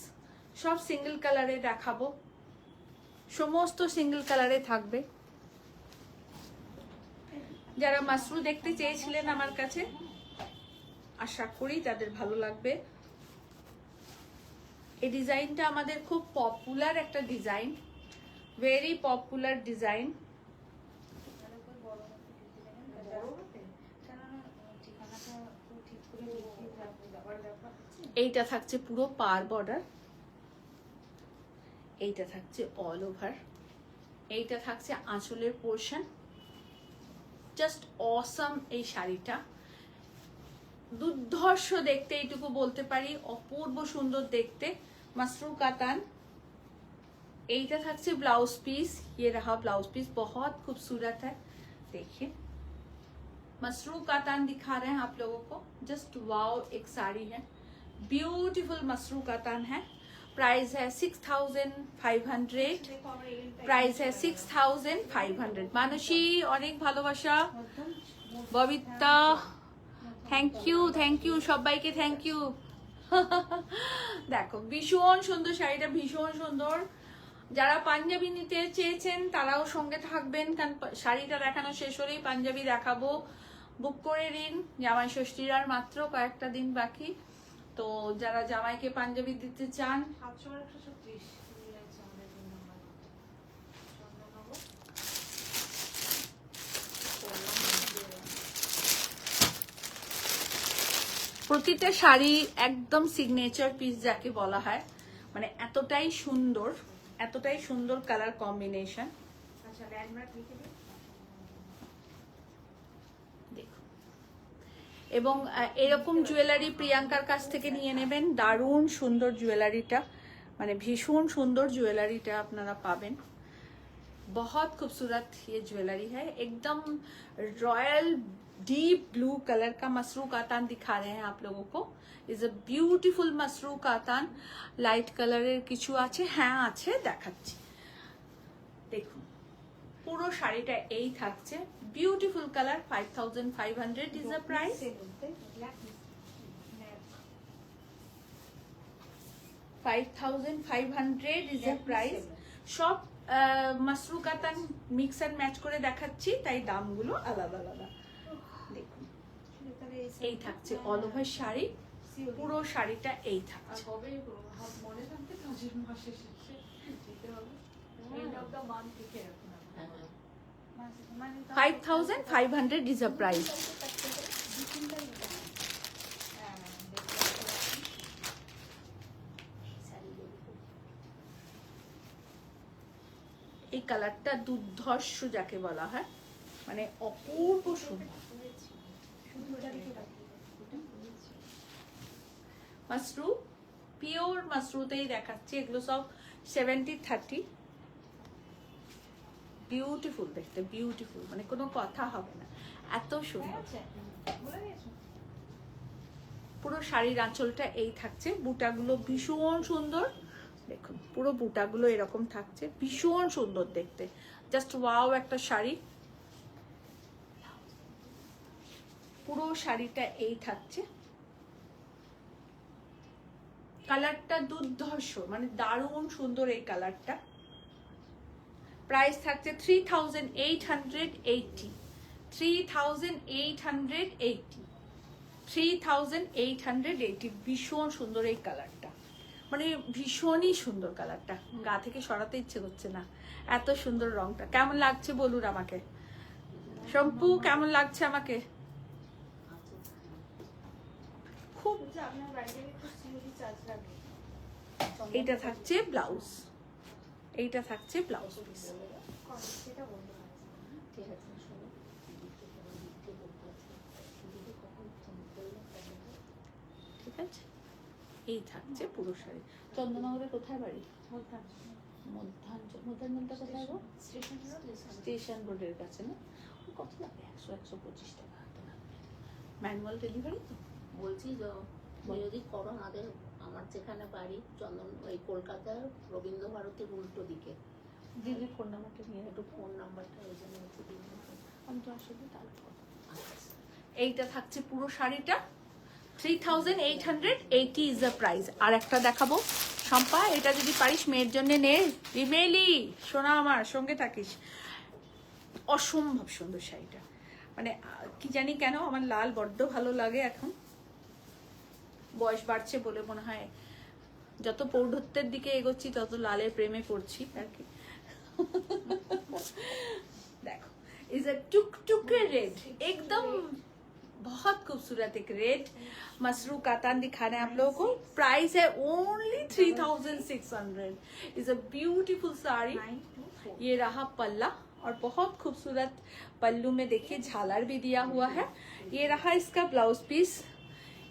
সব সিঙ্গেল কালারে দেখাবো, সমস্ত সিঙ্গেল কালারে থাকবে। যারা মাসরু দেখতে চেয়েছিলেন আমার কাছে, আশা করি তাদের ভালো লাগবে। এই ডিজাইনটা আমাদের খুব পপুলার একটা ডিজাইন, ভেরি পপুলার ডিজাইন। এইটা থাকছে পুরো পার বর্ডার, এইটা থাকছে অল ওভার, এইটা থাকছে আঁচলের পোর্শন। জাস্ট অসাম এই শাড়িটা, দুর্ধর্ষ দেখতে, এইটুকু বলতে পারি, অপূর্ব সুন্দর দেখতে। मसरू कातान, এইটা থাকছে ब्लाउज पीस, ये रहा ब्लाउज पीस, बहुत खूबसूरत है। देखिए मसरू कातान दिखा रहे हैं आप लोगों को, जस्ट वाओ एक साड़ी है, ब्यूटीफुल मसरू कातान है। प्राइस है 6500, प्राइस है 6500। मानुषी অনেক ভালোবাসা, ববিতা থ্যাংক ইউ সবাইকে, থ্যাংক ইউ। দেখো ভীষণ সুন্দর শাড়িটা, ভীষণ সুন্দর। যারা পাঞ্জাবি নিতে চেয়েছেন তারাও সঙ্গে থাকবেন, কারণ শাড়িটা দেখানো শেষ হলেই পাঞ্জাবি দেখাবো। বুক করে নিন, জামাই ষষ্ঠীর আর মাত্র কয়েকটা দিন বাকি। তো যারা জামাইকে পাঞ্জাবি দিতে চান, প্রতিটা শাড়ি একদম সিগনেচার পিস যাকে বলা হয়, মানে এতটাই সুন্দর কালার কম্বিনেশন। দেখুন, এবং এরকম জুয়েলারি প্রিয়াঙ্কার কাছ থেকে নিয়ে নেবেন, দারুণ সুন্দর জুয়েলারিটা, মানে ভীষণ সুন্দর জুয়েলারিটা আপনারা পাবেন। बहुत खूबसूरत ये ज्वेलरी है, एकदम रॉयल डीप ब्लू कलर का मसरू कातान दिखा रहे हैं आप लोगों को। Is a beautiful Mashru katan, light colour किछु आछे, हाँ आछे देखाচ্ছি। দেখুন পুরো শাড়িটা এই থাকছে, beautiful colour. 5500 is the price. 5500 is the price. সব মাসরু কাতান মিক্স এন্ড ম্যাচ করে দেখাচ্ছি, তাই দামগুলো আলাদা আলাদা। দেখুন এই থাকছে অল ওভার শাড়ি, পুরো শাড়িটা এই থাকছে। 5500 is a price। এই কালারটা দুর্ধর্ষ যাকে বলা হয়, মানে অপূর্ব সুন্দর। মাসরু, পিওর মাসরুতেই দেখাচ্ছি, এগুলো সব 70-30। বিউটিফুল দেখতে, বিউটিফুল, মানে কোনো কথা হবে না, এত সুন্দর। পুরো শাড়ির আঁচলটা এই থাকছে, বুটাগুলো ভীষণ সুন্দর। দেখুন পুরো বুটাগুলো এরকম থাকছে, ভীষণ সুন্দর দেখতে, জাস্ট ওয়াও একটা শাড়ি। পুরো শাড়িটা এই থাকছে, কালারটা দুর্ধর্ষ, মানে দারুণ সুন্দর এই কালারটা। প্রাইস থাকছে 3880, 3880, 3880। ভীষণ সুন্দর এই কালারটা, মানে ভীষণই সুন্দর কালারটা, গা থেকে সরাতে ইচ্ছে করছে না, এত সুন্দর রংটা। কেমন লাগছে বলুন আমাকে, শম্পু কেমন লাগছে আমাকে? খুব। এইটা থাকছে ব্লাউজ, এইটা থাকছে ব্লাউজ পিস। ঠিক আছে, এই থাকছে পুরো শাড়ি। চন্দননগরে কোথায় বাড়ি? মধ্যাঞ্চলটা কোথায় গো? স্টেশন রোডের কাছে না? কত লাগবে? 100-125 টাকা হাতে লাগবে। ম্যানুয়াল ডেলিভারি তো? বলছি যদি করো আমাদের, আমার যেখানে বাড়ি চন্দন, ওই কলকাতার রবীন্দ্র ভারতীর উল্টো দিকে। দিদির ফোন নাম্বারটা নিয়ে একটু ফোন নাম্বারটা ওই জন্য একটু দিন, আমি তো আসলে তারপর। এইটা থাকছে পুরো শাড়িটা, 3880 ইজ দ্য প্রাইস। আর একটা দেখাবো শম্পা, এটা যদি পারিস মেয়ের জন্য নে, রিমেলি সোনা আমার সঙ্গে থাকিস। অসম্ভব সুন্দর শাড়িটা, মানে কি জানি কেন আমার লাল বড্ড ভালো লাগে এখন, বয়স বাড়ছে বলে মনে হয় যত পৌঢ়ত্বের দিকে এগোচ্ছি তত লালের প্রেমে পড়ছি আর কি। देखो इज अ टुकटुके रेड एकदम बहुत खूबसूरत एक रेड मसरू कातान दिखा रहे हैं आप लोगों को। प्राइस है only 3600। Is a beautiful sari. ये रहा पल्ला और बहुत खूबसूरत पल्लू में देखिए झालर भी दिया हुआ है। ये रहा इसका ब्लाउज पीस।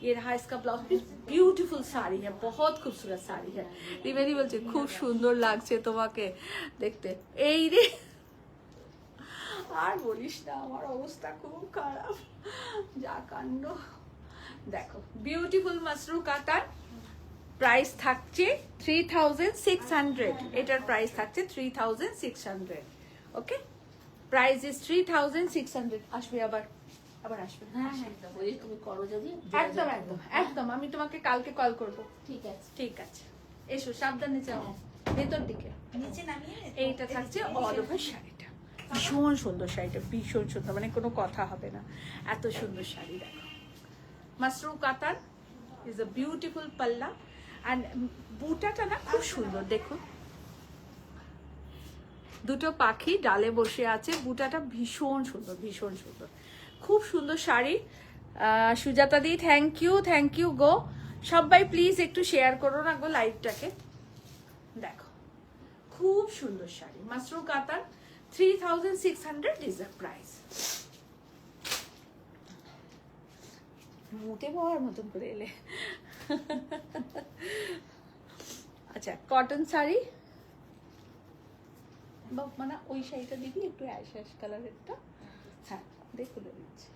ये रहा इसका ब्लाउज पीस। ब्यूटीफुल साड़ी है, बहुत खूबसूरत साड़ी है। रिवेरी बोलছে খুব সুন্দর লাগছে তোমাকে দেখতে। এই রে আর বলিস না, আমার অবস্থা খুব খারাপ, যা কাণ্ড। দেখো বিউটিফুল মাসরু কাতান, প্রাইস থাকছে 3600। এটার প্রাইস থাকছে 3600। ওকে, প্রাইস ইজ 3600। আসবে আবার আসবে। হ্যাঁ হ্যাঁ ওই তুমি করো যদি একদম একদম একদম, আমি তোমাকে কালকে কল করব। ঠিক আছে। ঠিক আছে, এসো সাবধানে যাও ভেতর দিকে। নিচে নামিয়ে এইটা থাকছে অল ওভার শাড়িটা। ভীষণ সুন্দর শাড়িটা, ভীষণ সুন্দর, মানে কোনো কথা হবে না, এত সুন্দর শাড়ি। দেখো মাসরু কাতান ইজ আ বিউটিফুল পাল্লা অ্যান্ড বুটাটা না খুব সুন্দর। দেখুন দুটো পাখি ডালে বসে আছে, বুটাটা ভীষণ সুন্দর, ভীষণ সুন্দর, খুব সুন্দর শাড়ি। সুজাতা দি থ্যাংক ইউ গো। সবাই প্লিজ একটু শেয়ার করো না গো লাইভটাকে। দেখো খুব সুন্দর শাড়ি, মাসরু কাতান 3600 ইজ দ্য প্রাইস। মুটে পাওয়ার মতন করে এলে। আচ্ছা কটন শাড়ি, মানে ওই শাড়িটা দিবি একটু অ্যাশ কালারেরটা। হ্যাঁ দেখো দিচ্ছি।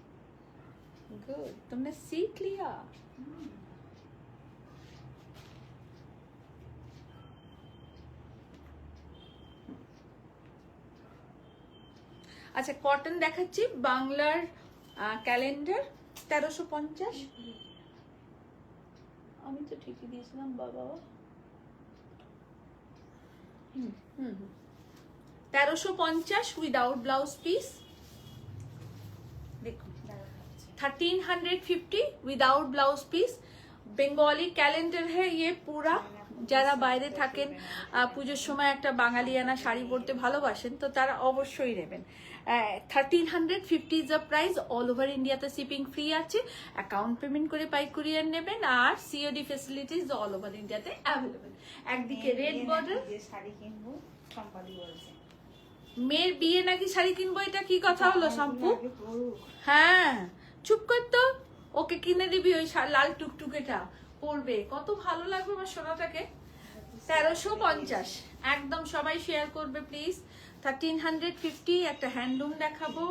गुड, तुमने सीख लिया। আচ্ছা কটন দেখাচ্ছি, বাংলার ক্যালেন্ডার 1350। আমি তো ঠিকই দিয়েছিলাম বাবা। 1350 উইদাউট ব্লাউজ পিস। দেখুন 1350 without blouse piece. Bengali calendar है ये पूरा। যারা বাইরে থাকেন পুজোর সময় একটা বাঙালিয়ানা শাড়ি পরতে ভালোবাসেন তো তারা অবশ্যই নেবেন। 1350 is the price. All over ইন্ডিয়াতে শিপিং ফ্রি আছে। অ্যাকাউন্ট পেমেন্ট করে পাই কুরিয়ার নেবেন আর সিওডি ফ্যাসিলিটিস অল ওভার ইন্ডিয়াতে অ্যাভেলেবেল। একদিকে রেড বর্ডার। শাড়ি কিনবো সম্পাদি বলছে মেয়ের বিয়ে নাকি শাড়ি কিনবো, এটা কি কথা হলো সম্পু? হ্যাঁ চুপ কর তো, ওকে কিনে দিবি ওই লাল টুকটুকেটা, পরবে, কত ভালো লাগবে আমার সোনাটাকে। 1350 একদম। সবাই শেয়ার করবে প্লিজ। 1350। একটা হ্যান্ডলুম দেখাবো,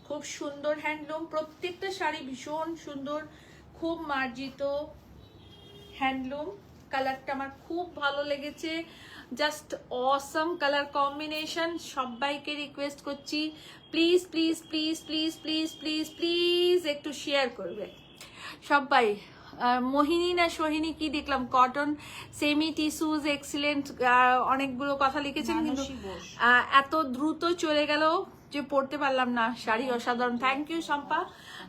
খুব সুন্দর হ্যান্ডলুম। প্রত্যেকটা শাড়ি ভীষণ সুন্দর, খুব মার্জিত হ্যান্ডলুম। কালারটা আমার খুব ভালো লেগেছে, জাস্ট অসম কালার কম্বিনেশন। সবাইকে রিকোয়েস্ট করছি please please please please please please please একটু শেয়ার করবে সবাই। মোহিনী না সোহিনী কি দেখলাম, কটন সেমি টিস্যুজ এক্সিলেন্ট, অনেকগুলো কথা লিখেছেন কিন্তু এত দ্রুত চলে গেল যে পড়তে পারলাম না। শাড়ি অসাধারণ, থ্যাংক ইউ শম্পা।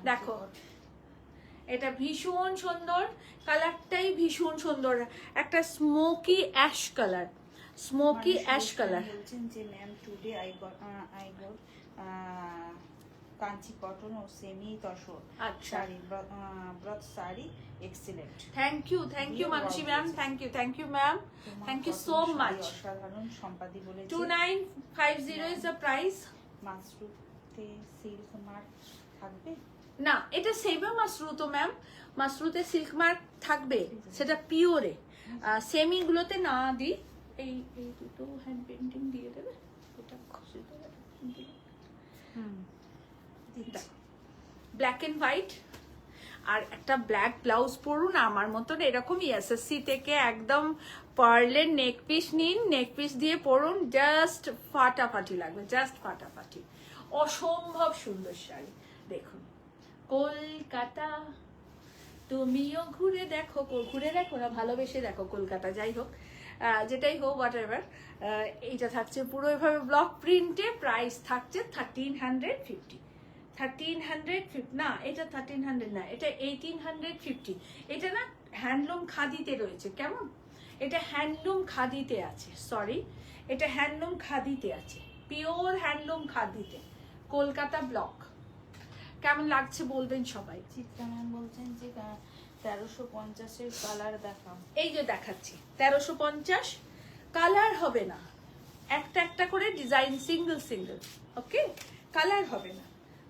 দেখো এটা ভীষণ সুন্দর, কালারটাই ভীষণ সুন্দর, একটা smoky ash colour, smoky ash colour. বলছেন যে ma'am today I got Kanchi cotton ও semi tussar sari, Brata sari excellent. Thank you Mansi ma'am, thank you ma'am, thank you so much. অসাধারণ সম্পাদি বলেছে। 2950 ইজ দ্য প্রাইস। মাসরুতে সিল্ক মার্ক থাকবে না, এটা সেবা মাসরু তো ম্যাম, মাসরুতে সিল্ক মার্ক থাকবে, সেটা পিওরে। সেমি গুলোতে না দিই। এই দুটো হ্যান্ড পেন্টিং দিয়ে দেবে, এটা খুশি দেবে। ব্ল্যাক এন্ড হোয়াইট আর একটা ব্ল্যাক ব্লাউজ পরুন আমার মতন এরকম এসএসসি থেকে একদম পার্লের নেক পিস নিন, নেক পিস দিয়ে পরুন, জাস্ট ফাটাফাটি লাগবে, জাস্ট ফাটাফাটি। অসম্ভব সুন্দর শাড়ি। দেখুন কলকাতা, তুমিও ঘুরে দেখো, ঘুরে দেখো না ভালোবেসে দেখো কলকাতা, যাই হোক যেটাই হোক হোয়াট এভার। এইটা থাকছে পুরো এভাবে ব্লক প্রিন্টে, প্রাইস থাকছে 1350। 1350 না, এটা 1300 না, এটা 1850। এটা না হ্যান্ডলুম খাদিতে রয়েছে, কেমন? এটা হ্যান্ডলুম খাদিতে আছে, সরি, এটা হ্যান্ডলুম খাদিতে আছে, পিওর হ্যান্ডলুম খাদিতে, কলকাতা ব্লক। কেমন লাগছে বলবেন সবাই। চিত্রা ম্যাম বলছেন যে 1350-এর কালার দেখাও। এই যে দেখাচ্ছি 1350, কালার হবে না, একটা একটা করে design, single single, okay, colour হবে না।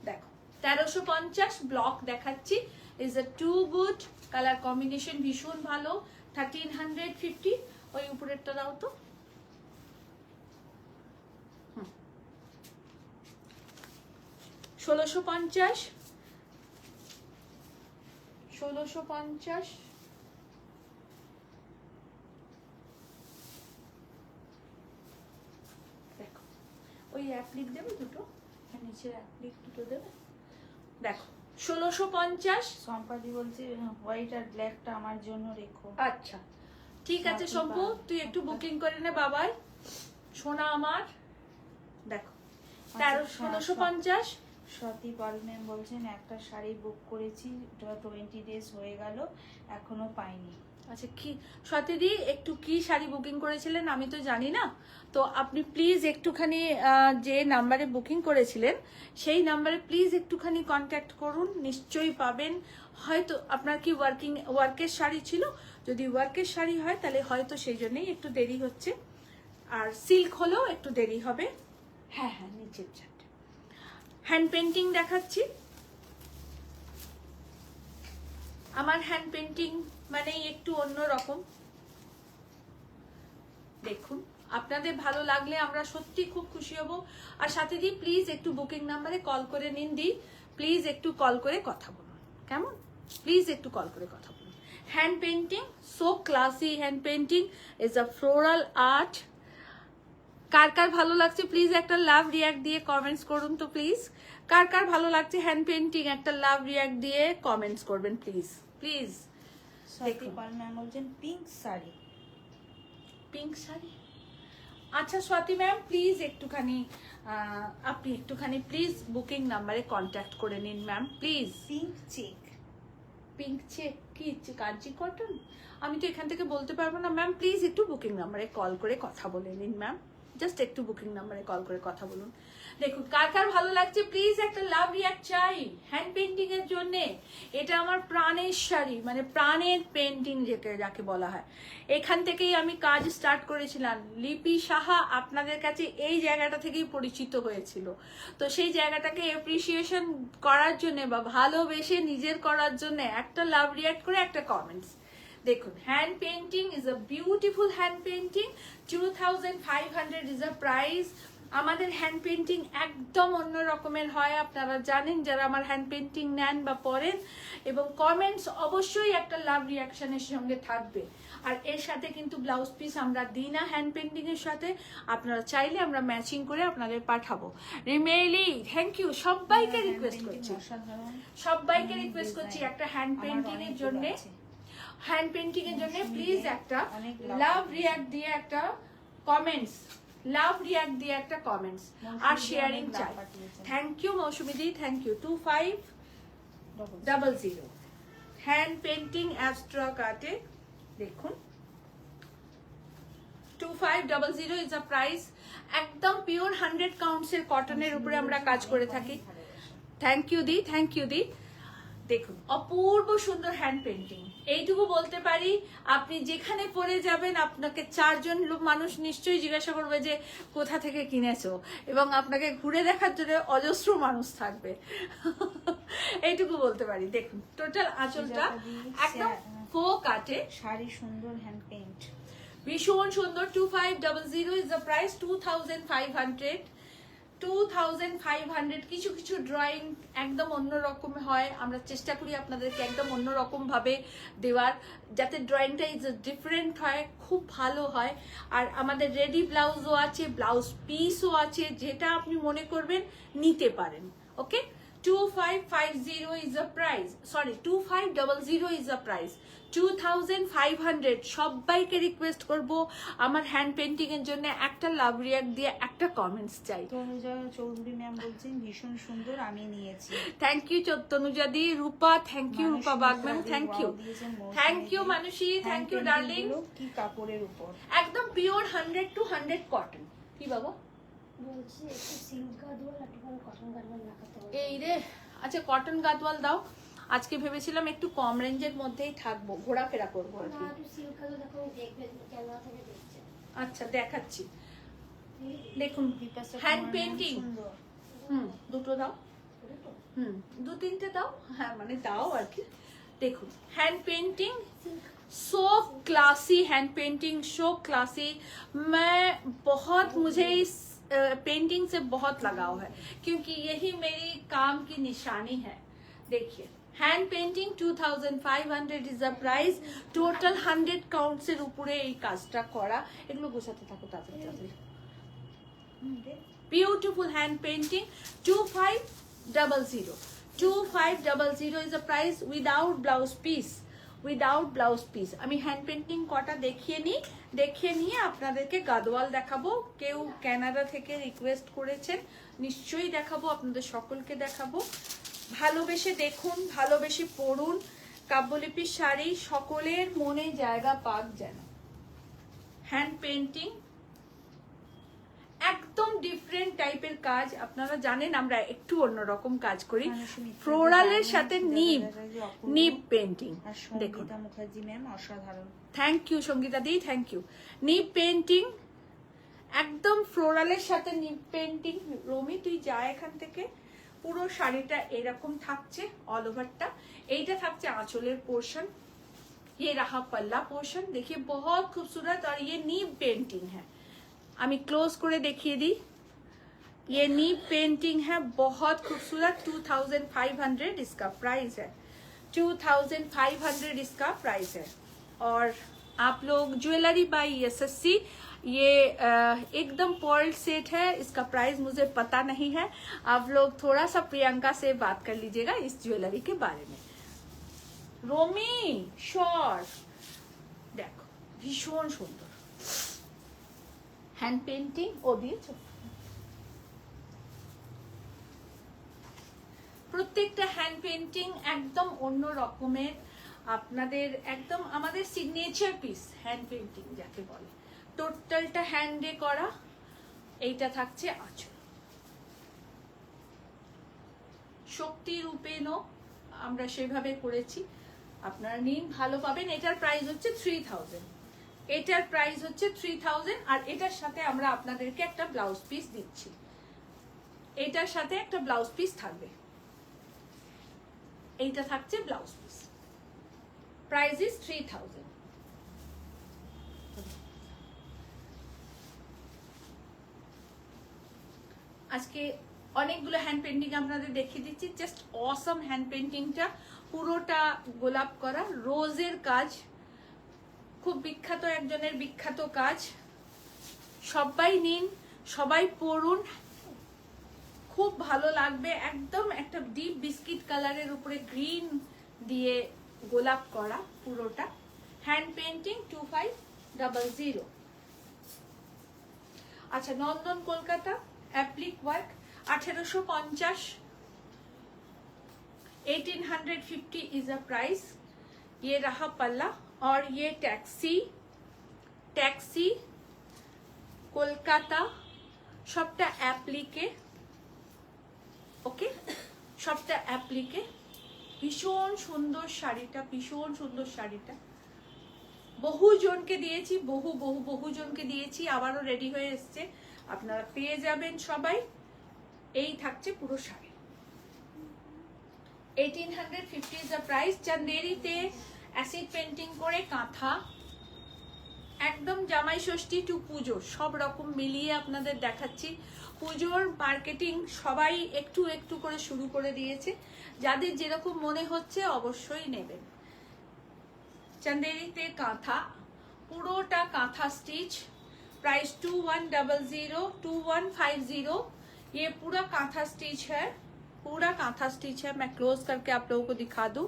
দেখো 1350 ব্লক দেখাচ্ছি, is a too good, colour combination ভীষণ ভালো। 1350, ওই উপরেরটা দাও তো। 1650, 1650, দেখো ওই অ্যাপ্লিক দেবে দুটো, নিচের অ্যাপ্লিক দুটো দেবে। দেখো 1650। সম্পাদি বলছে হোয়াইট আর ব্ল্যাকটা আমার জন্য রেখো। আচ্ছা ঠিক আছে শম্পু, তুই একটু বুকিং করে নে বাবাই, সোনা আমার। দেখো 1650। সতী পাল ম্যাম বলছেন একটা শাড়ি বুক করেছি, 20 ডেজ হয়ে গেল, এখনো পাইনি। আচ্ছা কি সতীদি, একটু কি শাড়ি বুকিং করেছিলেন আমি তো জানি না, তো আপনি প্লিজ একটুখানি যে নাম্বারে বুকিং করেছিলেন সেই নাম্বারে প্লিজ একটুখানি কন্ট্যাক্ট করুন, নিশ্চয়ই পাবেন। হয়তো আপনার কি ওয়ার্কের শাড়ি ছিল, যদি ওয়ার্কের শাড়ি হয় তাহলে হয়তো সেই জন্যই একটু দেরি হচ্ছে, আর সিল্ক হলেও একটু দেরি হবে। হ্যাঁ হ্যাঁ, নিচের চারটে হ্যান্ড পেন্টিং দেখাচ্ছি। আমার হ্যান্ড পেন্টিং মানেই একটু অন্যরকম। দেখুন আপনাদের ভালো লাগলে আমরা সত্যি খুব খুশি হব। আর সাথে দি প্লিজ একটু বুকিং নাম্বারে কল করে নিন, দি প্লিজ একটু কল করে কথা বলুন, কেমন? প্লিজ একটু কল করে কথা বলুন। Hand painting, so classy hand painting, is a floral art. কার কার ভালো লাগছে প্লিজ একটা লাভ রিয়াক্ট দিয়ে কমেন্টস করুন তো প্লিজ। কার কার ভালো লাগছে হ্যান্ড পেন্টিং, একটা লাভ রিয়াক্ট দিয়ে কমেন্টস করবেন please please. Sati Pal ma'am বলছেন পিঙ্ক শাড়ি। পিঙ্ক শাড়ি, আচ্ছা স্বাতি ম্যাম প্লিজ একটুখানি আপনি একটুখানি প্লিজ বুকিং নাম্বারে কন্ট্যাক্ট করে নিন ma'am please. Pink check. Pink check কি কাঞ্চি কটন, আমি তো এখান থেকে বলতে পারবো না ম্যাম, প্লিজ একটু বুকিং নাম্বারে কল করে কথা বলে নিন ম্যাম, জাস্ট একটু বুকিং নাম্বারে কল করে কথা বলুন। দেখুন কার কার ভালো লাগছে প্লিজ একটা লাভ রিয়াক্ট চাই হ্যান্ড পেন্টিং এর জন্য। এটা আমার প্রাণের শাড়ি, মানে প্রাণের পেন্টিং যাকে বলা হয়। এখান থেকেই আমি কাজ স্টার্ট করেছিলাম। লিপি সাহা আপনাদের কাছে এই জায়গাটা থেকেই পরিচিত হয়েছিল, তো সেই জায়গাটাকে অ্যাপ্রিসিয়েশন করার জন্য বা ভালোবেসে নিজের করার জন্য একটা লাভ রিয়াক্ট করে একটা কমেন্টস। দেখুন hand painting is a beautiful hand painting, 2500 is a price. আমাদের হ্যান্ড পেন্টিং একদম অন্য রকমের হয়, আপনারা জানেন যারা আমার হ্যান্ড পেন্টিং নেন বা পড়েন, এবং কমেন্টস অবশ্যই একটা লাভ রিয়াকশনের সঙ্গে থাকবে। আর এর সাথে কিন্তু ব্লাউজ পিস আমরা দিই না হ্যান্ড পেন্টিং এর সাথে, আপনারা চাইলে আমরা ম্যাচিং করে আপনাদের পাঠাবো। রিমেইলি থ্যাংক ইউ, সবাইকে রিকোয়েস্ট করছি, সবাইকে রিকোয়েস্ট করছি একটা হ্যান্ড পেন্টিং এর জন্য, হ্যান্ড পেন্টিং এর জন্য প্লিজ একটা লাভ রিয়াক্ট দিয়ে একটা কমেন্টস, লাভ রিয়াক্ট দিয়ে একটা কমেন্টস আর শেয়ারিং চাই। থ্যাংক ইউ মৌসুমিদি, thank you. 2500 hand painting abstract আর্টে, দেখুন 2500 ইজ আ প্রাইস। একদম পিওর 100 কাউন্টস এর কটনের উপরে আমরা কাজ করে থাকি। থ্যাংক ইউ দি, থ্যাংক ইউ দি। দেখুন অপূর্ব সুন্দর হ্যান্ড পেন্টিং, এইটুকু বলতে পারি আপনি যেখানে পরে যাবেন আপনাকে 4 জন মানুষ নিশ্চয়ই জিজ্ঞাসা করবে যে কোথা থেকে কিনেছো, এবং আপনাকে ঘুরে দেখার জন্য অজস্র মানুষ থাকবে, এইটুকু বলতে পারি। দেখুন টোটাল আঁচলটা একদম ফোক কাটে, শাড়ি সুন্দর হ্যান্ড পেইন্ট, ভীষণ সুন্দর। 2500 ইজ দ্য প্রাইস। 2500 কিছু কিছু ড্রয়িং একদম অন্যরকম হয়, আমরা চেষ্টা করি আপনাদেরকে একদম অন্যরকম ভাবে দেওয়ার, যাতে ড্রয়িংটা ইজ ডিফারেন্ট হয়, খুব ভালো হয়। আর আমাদের রেডি ব্লাউজও আছে, ব্লাউজ পিসও আছে, যেটা আপনি মনে করবেন নিতে পারেন। ওকে 2550 is the price, sorry 2500 is the price, 2500। সবাইকে রিকোয়েস্ট করব আমার হ্যান্ড পেন্টিং এর জন্য একটা লাভ রিয়াক্ট দিয়ে একটা কমেন্টস চাই। তনুজা চৌধুরী ম্যাম বলছেন ভীষণ সুন্দর, আমি নিয়েছি। Thank you Tanuja di. Rupa thank you, Rupa Bag ma'am thank you, thank you Mansi, thank you darling. কি কাপড়ের উপর, একদম পিওর 100 to 100 কটন। কি বাবা বলছি একটু সিল্ক গাদওয়াল একটু কটন গাদওয়াল লাগাতে হবে। এই রে, আচ্ছা কটন গাদওয়াল দাও। আজকে ভেবেছিলাম একটু কম রেঞ্জের মধ্যেই থাকবো, ঘোরাফেরা করবো আর কি। না একটু সিল্ক গাদওয়াল দেখো, দেখবে ক্যামেরা থেকে দেখছে। আচ্ছা দেখাচ্ছি, দেখুন হ্যান্ড পেন্টিং। দুটো দাও, দু তিনটে দাও, হ্যাঁ মানে দাও আর কি। দেখুন hand painting so classy, hand painting so classy. मैं बहुत, मुझे इस पेंटिंग से बहुत लगाव है क्योंकि यही मेरी काम की निशानी है। देखिए hand painting 2500 is the price. Total 100 কাউন্টসের উপরে এই কাজটা করা। এগুলো গোছাতে থাকো তাড়াতাড়ি তাড়াতাড়ি। Beautiful hand painting 2500। 2500 is the price without blouse piece, without blouse piece। আমি হ্যান্ড পেন্টিং কটা দেখিয়ে নিয়ে আপনাদেরকে গাদওয়াল দেখাবো। কেউ কানাডা থেকে রিকোয়েস্ট করেছেন, নিশ্চয়ই দেখাবো, আপনাদের সকলকে দেখাবো। ভালোবেসে দেখুন, ভালোবেসে পড়ুন। কাব্যলিপির শাড়ি সকলের মনে জায়গা পাক যেন। হ্যান্ড পেন্টিং একদম ডিফারেন্ট টাইপের কাজ। আপনারা জানেন আমরা একটু অন্যরকম কাজ করি, ফ্লোরালের সাথে নিব পেন্টিং। দেখুন সঙ্গীতা মুখার্জি ম্যাম অসাধারণ, thank you Sangeeta di, thank you. Nib painting একদম ফ্লোরালের সাথে নিব পেন্টিং। রমি তুই যা এখান থেকে। পুরো শাড়িটা এরকম থাকছে, অল ওভারটা। এইটা থাকছে আঁচলের পোর্শন, ये रहा पल्ला पोर्शन। देखिए बहुत खूबसूरत, और ये नीब पेंटिंग है। আমি ক্লোজ করে দেখিয়ে দিই। ये नीब पेंटिंग है, बहुत खूबसूरत। 2500 इसका प्राइस है, 2500 इसका प्राइस है। और आप लोग ज्वेलरी बाय एसएससी, ये एकदम पर्ल सेट है। इसका प्राइस मुझे पता नहीं है, आप लोग थोड़ा सा प्रियंका से बात कर लीजिएगा इस ज्वेलरी के बारे में। রমি শর্ট দেখো, ভীষণ সুন্দর হ্যান্ড পেন্টিং। ও দিয়েছ প্রত্যেকটা হ্যান্ড পেন্টিং একদম অন্য রকমের। আপনাদের একদম আমাদের সিগনেচার পিস হ্যান্ড পেন্টিং যাকে বলে। টোটালটা হ্যান্ডে করা। এইটা থাকছে আঁচল। শক্তি রূপেণ আমরা সেভাবে করেছি, আপনারা নিন, ভালো পাবেন। এটার প্রাইস হচ্ছে 3000, এটার প্রাইস হচ্ছে 3000। আর এটার সাথে আমরা আপনাদেরকে একটা ব্লাউজ পিস দিচ্ছি, এটার সাথে একটা ব্লাউজ পিস থাকবে। এইটা থাকছে ব্লাউজ পিস, প্রাইস ইজ 3000। আজকে অনেকগুলো হ্যান্ড পেন্টিং আপনাদের দেখিয়ে দিচ্ছি। জাস্ট অসম হ্যান্ড পেন্টিংটা, পুরোটা গোলাপ করা, রোজের কাজ, খুব বিখ্যাত একজনের বিখ্যাত কাজ। সবাই নিন, সবাই পড়ুন, খুব ভালো লাগবে। একদম একটা ডিপ বিস্কিট কালারের উপরে গ্রিন দিয়ে গোলাপ করা পুরোটা। Hand painting 2500। আচ্ছা নন্দন Kolkata applique work 1850, 1850 is a price। ये रहा पल्ला, और ये टैक्सी कोलकाता सबटा অ্যাপ্লিকে। ওকে, সবটা অ্যাপ্লিকে। ভীষণ সুন্দর শাড়িটা, ভীষণ সুন্দর শাড়িটা। বহুজনকে দিয়েছি, বহুজনকে দিয়েছি, আবারও রেডি হয়ে এসছে, আপনারা পেয়ে যাবেন সবাই। এই থাকছে পুরো শাড়ি। 1850 is the price। চান্দেরিতে অ্যাসিড পেন্টিং করে কাঁথা, একদম জামাই ষষ্ঠী টু পুজো সব রকম মিলিয়ে আপনাদের দেখাচ্ছি। পুজোর মার্কেটিং সবাই একটু একটু করে শুরু করে দিয়েছে, যাদের যেরকম মনে হচ্ছে অবশ্যই নেবেন। চান্দেরিতে কাঁথা, পুরোটা কাঁথা স্টিচ, प्राइस 2100, 2150। ये पूरा कांथा स्टिच है, पूरा कांथा स्टिच है। मैं क्लोज करके आप लोगों को दिखा दूं।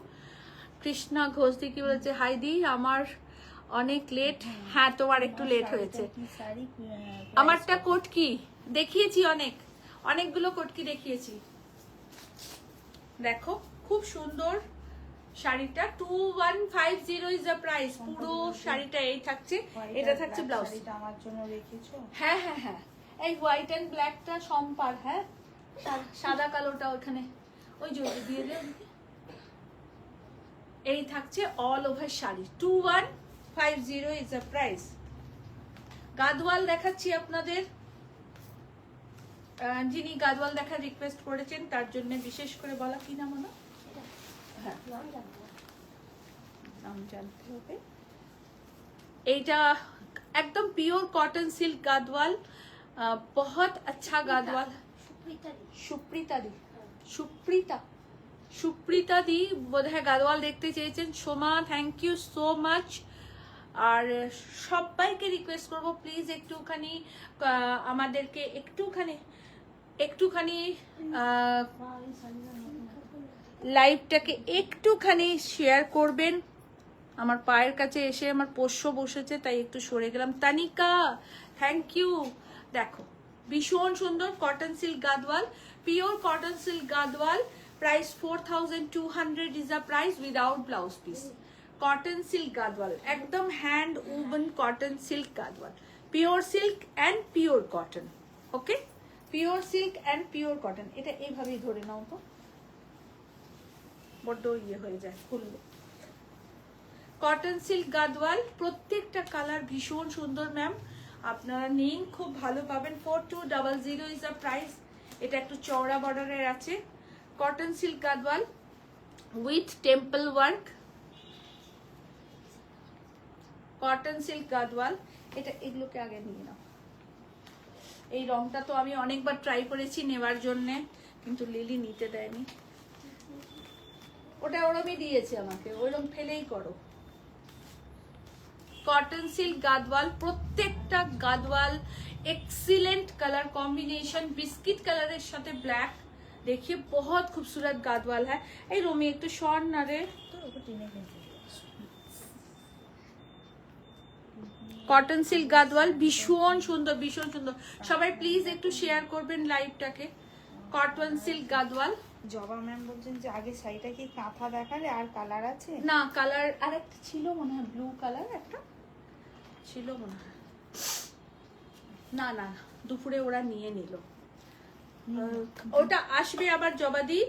কৃষ্ণা ঘোষ দি কি বলেছে, হাই দি আমার অনেক লেট। হ্যাঁ তোমার একটু লেট হয়েছে। কি শাড়ি আমারটা কোটকি দেখিয়েছি, অনেকগুলো কোটকি দেখিয়েছি। দেখো খুব সুন্দর শাড়িটা, 2150 ইজ দ্য প্রাইস। পুরো শাড়িটা এই থাকছে, এটা থাকছে ব্লাউজ। শাড়িটা আমার জন্য রেখেছো? হ্যাঁ হ্যাঁ হ্যাঁ, এই হোয়াইট এন্ড ব্ল্যাকটা সম্পার। হ্যাঁ সাদা কালোটা ওখানে ওই যে দিয়ে দে। এই থাকছে all over sari, 2150 is the price. Gadwal দেখাচ্ছি আপনাদের। যিনি গাদওয়াল দেখার রিকোয়েস্ট করেছেন তার জন্য বিশেষ করে বলা, কি নাম না? হ্যাঁ নাম জানতে হবে। এইটা একদম পিওর কটন সিল্ক গাদওয়াল, बहुत अच्छा গাদওয়াল। সুপ্রিতা দি বোধহয় গাদওয়াল দেখতে চেয়েছেন। Soma thank you so much. আর সবাইকে রিকোয়েস্ট করবো প্লিজ একটুখানি আমাদেরকে একটুখানি লাইভটাকে একটুখানি শেয়ার করবেন। আমার পায়ের কাছে এসে আমার পোষ্য বসেছে তাই একটু সরে গেলাম। Tanika thank you. দেখো ভীষণ সুন্দর cotton silk Gadwal, pure cotton silk Gadwal. Price 4200 is the price without blouse piece. Cotton silk Gadwal, একদম hand woven cotton silk Gadwal, pure silk and pure cotton. Okay, pure silk and pure cotton. এটা এইভাবেই ধরে নাও তো, বড্ড ইয়ে হয়ে যায় খুললে। কটন সিল্ক গাদওয়াল, প্রত্যেকটা কালার ভীষণ সুন্দর ম্যাম, আপনারা নিন, খুব ভালো পাবেন। 4200 ইজ দ্য প্রাইস। এটা একটু চওড়া বর্ডারের আছে। Cotton silk Gadwal with temple work, cotton silk Gadwal. এটা এগুলোকে আগে নিয়ে নাও। এই রংটা তো আমি অনেকবার ট্রাই করেছি নেওয়ার জন্য, কিন্তু লিলি নিতে দেয়নি। ওটা ওরমই দিয়েছে আমাকে, ওইরকম ফেলেই করো। কটন সিল্ক গাদওয়াল, প্রত্যেকটা Gadwal excellent colour combination, biscuit colour साथे ब्लैक। देखिए बहुत खूबसूरत गादवाल है। এই রমি একটু শর্ট না রে, কটন সিল্ক গাদওয়াল ভীষণ সুন্দর, ভীষণ সুন্দর। সবাই প্লিজ একটু শেয়ার করবেন লাইভটাকে। Cotton silk Gadwal. Joba ma'am বলছেন যে আগে শাড়িটা কি কাঁথা দেখালে আর কালার আছে? না কালার আরেকটা ছিল মনে হয়, ব্লু কালার একটা ছিল মনে হয়। না না দুপুরে ওরা নিয়ে নিল, ওটা আসবে আবার। জবাদি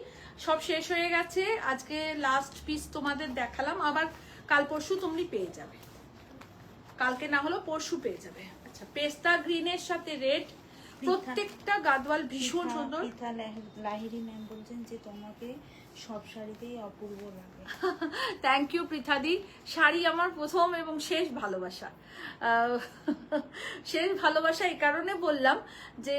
সব শেষ হয়ে গেছে, আজকে লাস্ট পিস তোমাদের দেখালাম, আবার কাল পরশু তুমি পেয়ে যাবে, কালকে না হলো পরশু পেয়ে যাবে। আচ্ছা পেস্তা গ্রিনের সাথে রেড, প্রত্যেকটা গাদওয়াল ভীষণ সুন্দর। পিতা লাহিরি ম্যাম বলছেন যে তোমাকে সব শাড়িতেই অপূর্ব লাগে। Thank you পৃথাদি। শাড়ি আমার প্রথম এবং শেষ ভালোবাসা। শেষ ভালোবাসা এই কারণে বললাম যে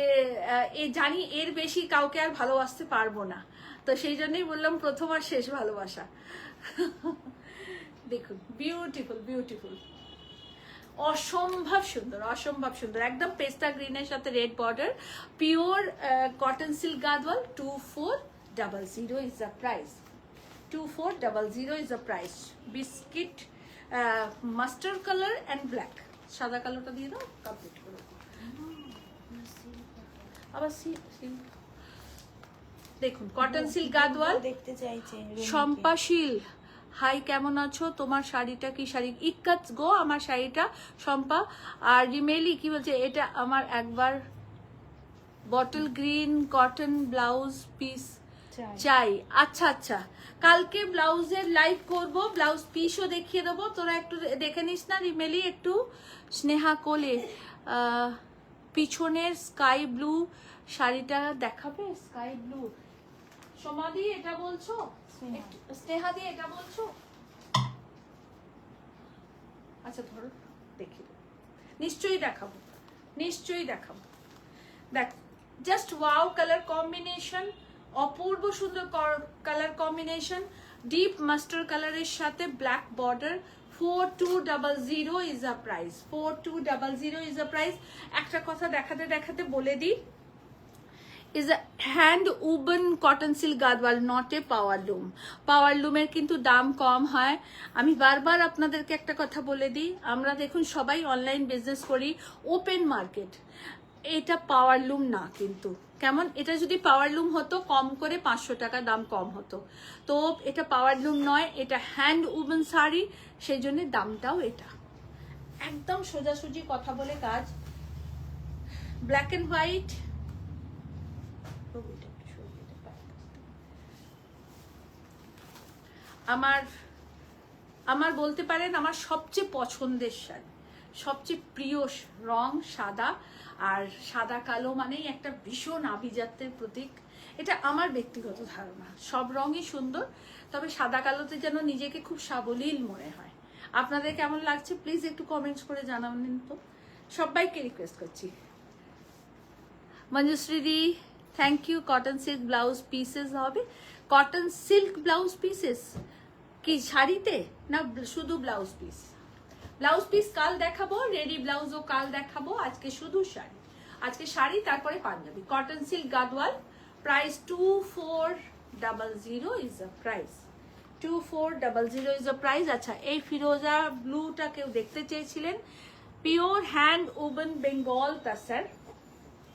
জানি এর বেশি কাউকে আর ভালোবাসতে পারবো না, তো সেই জন্যই বললাম প্রথম আর শেষ ভালোবাসা। দেখুন বিউটিফুল বিউটিফুল, অসম্ভব সুন্দর, অসম্ভব সুন্দর। একদম পেস্তা গ্রিনের সাথে red border, pure cotton silk Gadwal. 2400 is the price. 2400 is the price. Biscuit mustard color and black. সাদা কালোটা দিয়ে দাও, কমপ্লিট করো। আবার দেখুন কটন সিল্ক গাদওয়াল দেখতে চাইছে শম্পাশীল। হাই কেমন আছো? তোমার শাড়িটা কি শাড়ি? ইক্কাত গো আমার শাড়িটা শম্পা। আর রিমেলি কি বলছে, এটা আমার একবার bottle green cotton blouse piece চাই। আচ্ছা আচ্ছা কালকে ব্লাউজের লাইভ করব, ব্লাউজ পিসও দেখিয়ে দেবো, তোরা একটু দেখে নিস না রিমেলি একটু। স্নেহা কোলে পিছনের স্কাই ব্লু শাড়িটা দেখাবে, স্কাই ব্লু। সমাধি এটা বলছো, স্নেহা দিয়ে এটা বলছো? আচ্ছা ধরো দেখি, নিশ্চয়ই দেখাবো, নিশ্চয়ই দেখাবো। দেখ জাস্ট ওয়াও কালার কম্বিনেশন, অপূর্ব সুন্দর কালার কম্বিনেশন, ডিপ মাস্টার কালারের সাথে black border. 4200 is a price, 4200 is a price. একটা কথা দেখাতে দেখাতে বলে দিই, is a hand woven cotton silk gadwal, not a power loom. পাওয়ার লুমের কিন্তু দাম কম হয়। আমি বারবার আপনাদেরকে একটা কথা বলে দিই, আমরা দেখুন সবাই অনলাইন বিজনেস করি, ওপেন মার্কেট। এটা পাওয়ার লুম না কিন্তু, কেমন, এটা যদি পাওয়ার লুম হতো কম করে 500 টাকা দাম কম হতো, তো এটা পাওয়ার লুম নয়, এটা হ্যান্ড উবেন শাড়ি, সেই জন্য দামটাও এটা। একদম সোজাসুজি কথা বলে কাজ, ব্ল্যাক অ্যান্ড হোয়াইট। আমার বলতে পারেন আমার সবচেয়ে পছন্দের শাড়ি, সবচেয়ে প্রিয় রং সাদা, আর সাদা কালো মানেই একটা ভীষণ আভিজাত্যের প্রতীক। এটা আমার ব্যক্তিগত ধারণা, সব রঙই সুন্দর, তবে সাদা কালোতে যেন নিজেকে খুব সাবলীল মনে হয়। আপনাদের কেমন লাগছে প্লিজ একটু কমেন্টস করে জানাবেন তো, সবাইকে রিকোয়েস্ট করছি। মঞ্জুশ্রী দি thank you. Cotton silk blouse pieces হবে, কটন সিল্ক ব্লাউজ পিসেস কি শাড়িতে না শুধু ব্লাউজ পিস? ব্লাউজ পিস কাল দেখাবো, রেডি ব্লাউজও কাল দেখাবো, আজকে শুধু শাড়ি। আজকে শাড়ি তারপরে Punjabi. Cotton silk Gadwal, price 2400 is the price, 2400 is the price. আচ্ছা, এই ফিরোজা ব্লুটা কেউ দেখতে চেয়েছিলেন, pure hand woven Bengal tussar,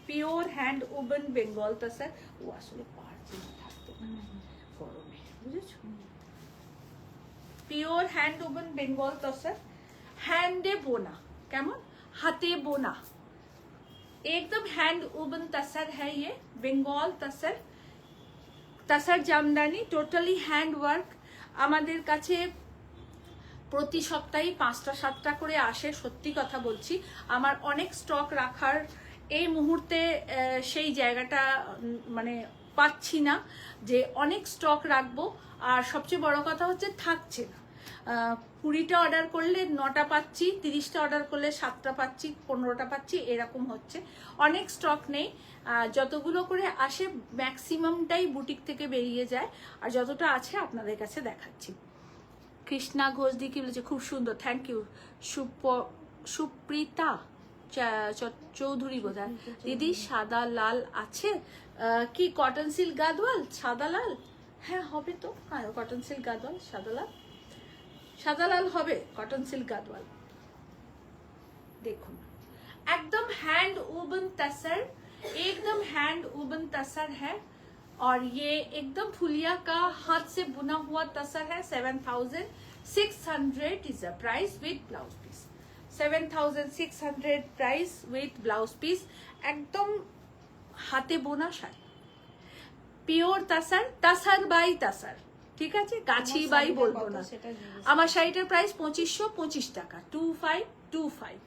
pure hand woven Bengal tussar. ও আসলে পারছি না থাকতো গরমে, বুঝেছো? Pure hand woven Bengal tussar, হ্যান্ডে বোনা, কেমন, হাতে বোনা, একদম হ্যান্ড ওভেন তসর হ্যাঁ ये Bengal tussar, tussar Jamdani, totally hand work. আমাদের কাছে প্রতি সপ্তাহে 5টা-7টা করে আসে, সত্যি কথা বলছি। আমার অনেক স্টক রাখার এই মুহূর্তে সেই জায়গাটা মানে পাচ্ছি না যে অনেক স্টক রাখবো, আর সবচেয়ে বড় কথা হচ্ছে থাকছে না। 20টা অর্ডার করলে 9টা পাচ্ছি, 30টা অর্ডার করলে 7টা পাচ্ছি, 15টা পাচ্ছি, এরকম হচ্ছে। অনেক স্টক নেই, যতগুলো করে আসে ম্যাক্সিমামটাই বুটিক থেকে বেরিয়ে যায়, আর যতটা আছে আপনাদের কাছে দেখাচ্ছি। কৃষ্ণা ঘোষ দি কি বলেছে, খুব সুন্দর, থ্যাংক ইউ। সুপ্রিতা চৌধুরী বোধহয় দিদি, সাদা লাল আছে কি কটন সিল্ক গাদওয়াল? সাদা লাল, হ্যাঁ হবে তো, হ্যাঁ কটন সিল্ক গাদওয়াল সাদা লাল, সাদা লাল হবে কটন সিল্ক গাদওয়াল। দেখুন एकदम हैंड वूवन तसर, एकदम हैंड वूवन तसर है, और ये एकदम फुलिया का हाथ से बुना हुआ तसर है। 7600 is the price with blouse piece, 7600 price with blouse piece, एकदम হাতে বোনা শাড়ি, পিওর তাসার, তাসার বাই তাসার, ঠিক আছে, গাছি বাই বলবো না। আমার শাড়িটার প্রাইস 2525 টাকা, 2525,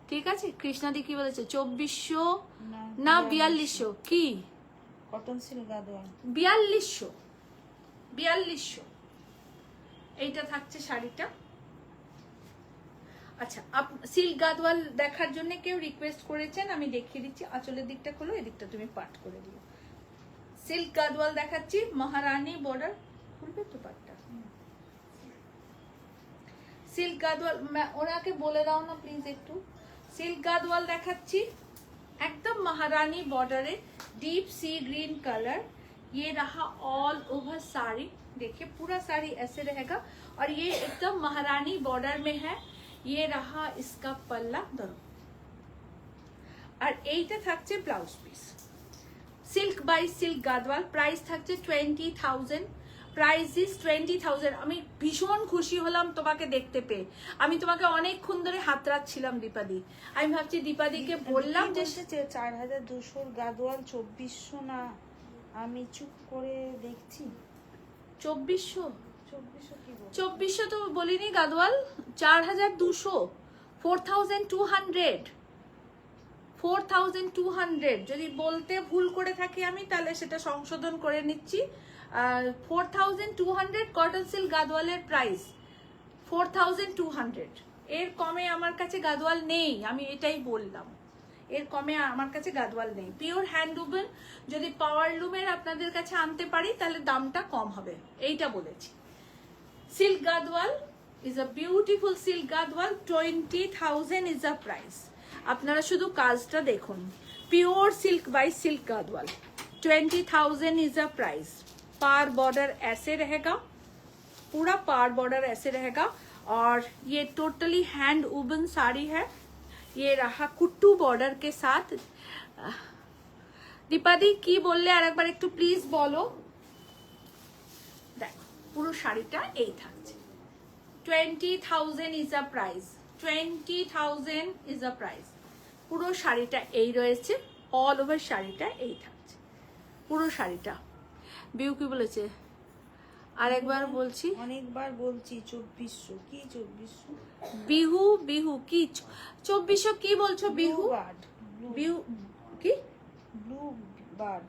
ঠিক আছে। কৃষ্ণাদি কি বলেছে, 2400 না 4200, কি কটন সিল্ক গাদওয়াল 4200, এইটা থাকছে শাড়িটা। আচ্ছা, সিল্ক গাদওয়াল দেখার জন্য কেউ রিকোয়েস্ট করেছেন, আমি দেখিয়ে দিচ্ছি। আঁচলের দিকটা খোলো, এদিকটা তুমি পাট করে দিও। সিল্ক গাদওয়াল দেখাচ্ছি, মহারানী বর্ডার, খুলবে তো পাটটা। সিল্ক গাদওয়াল ওনাকে বলে দাও না প্লিজ একটু। সিল্ক গাদওয়াল দেখাচ্ছি, एकदम महारानी बॉर्डर है, डीप सी ग्रीन कलर। ये रहा ऑल ओवर साड़ी, देखिए पूरा साड़ी ऐसे रहेगा, और ये एकदम महारानी बॉर्डर में है। ये रहा इसका पल्ला, दोनों, और এইটা থাকছে blouse piece. Silk by silk Gadwal, price থাকছে 20,000, প্রাইস ইজ 20,000। আমি ভীষণ খুশি হলাম তোমাকে দেখতে পেয়ে, আমি তোমাকে অনেকক্ষণ ধরে হাতড়াচ্ছিলাম দীপাদি। আমি ভাবছি দীপাদিকে বললাম যে 4200 গাদওয়াল 2400 না, আমি চুপ করে দেখছি 2400 কি বল, 2400 তো বলিনি গাদওয়াল, 4200, 4200, 4200। যদি বলতে ভুল করে থাকি আমি, তাহলে সেটা সংশোধন করে নিচ্ছি। 4200 কটন সিল্ক গাদওয়ালের প্রাইস 4200, এর কমে আমার কাছে গাদওয়াল নেই, আমি এটাই বললাম, এর কমে আমার কাছে গাদওয়াল নেই। পিওর হ্যান্ডলুমের যদি পাওয়ার লুমের আপনাদের কাছে আনতে পারি তাহলে দামটা কম হবে, এইটা বলেছি। Silk Gadwal is a beautiful silk Gadwal, 20,000 is a price. আপনারা শুধু কাজটা দেখুন, pure silk by silk Gadwal 20,000 is a price. पार बॉर्डर ऐसे रहेगा, पूरा पार बॉर्डर ऐसे रहेगा और ये टोटली हैंड वूवन साड़ी है। ये रहा कुट्टू बॉर्डर के साथ। दीपादी की बोलले আর একবার একটু প্লিজ বলো। দেখো পুরো শাড়িটা এই থাকছে। 20,000 is a price, 20,000 is a price. পুরো শাড়িটা এই রয়েছে, অল ওভার শাড়িটা এই থাকছে পুরো শাড়িটা। বিউ কি বলেছে আর একবার বলছি, অনেকবার বলছি 2400 কি 2400 বিহু বিহু কি 2400 কি বলছো বিহু? বার্ড বিহু কি ব্লু বার্ড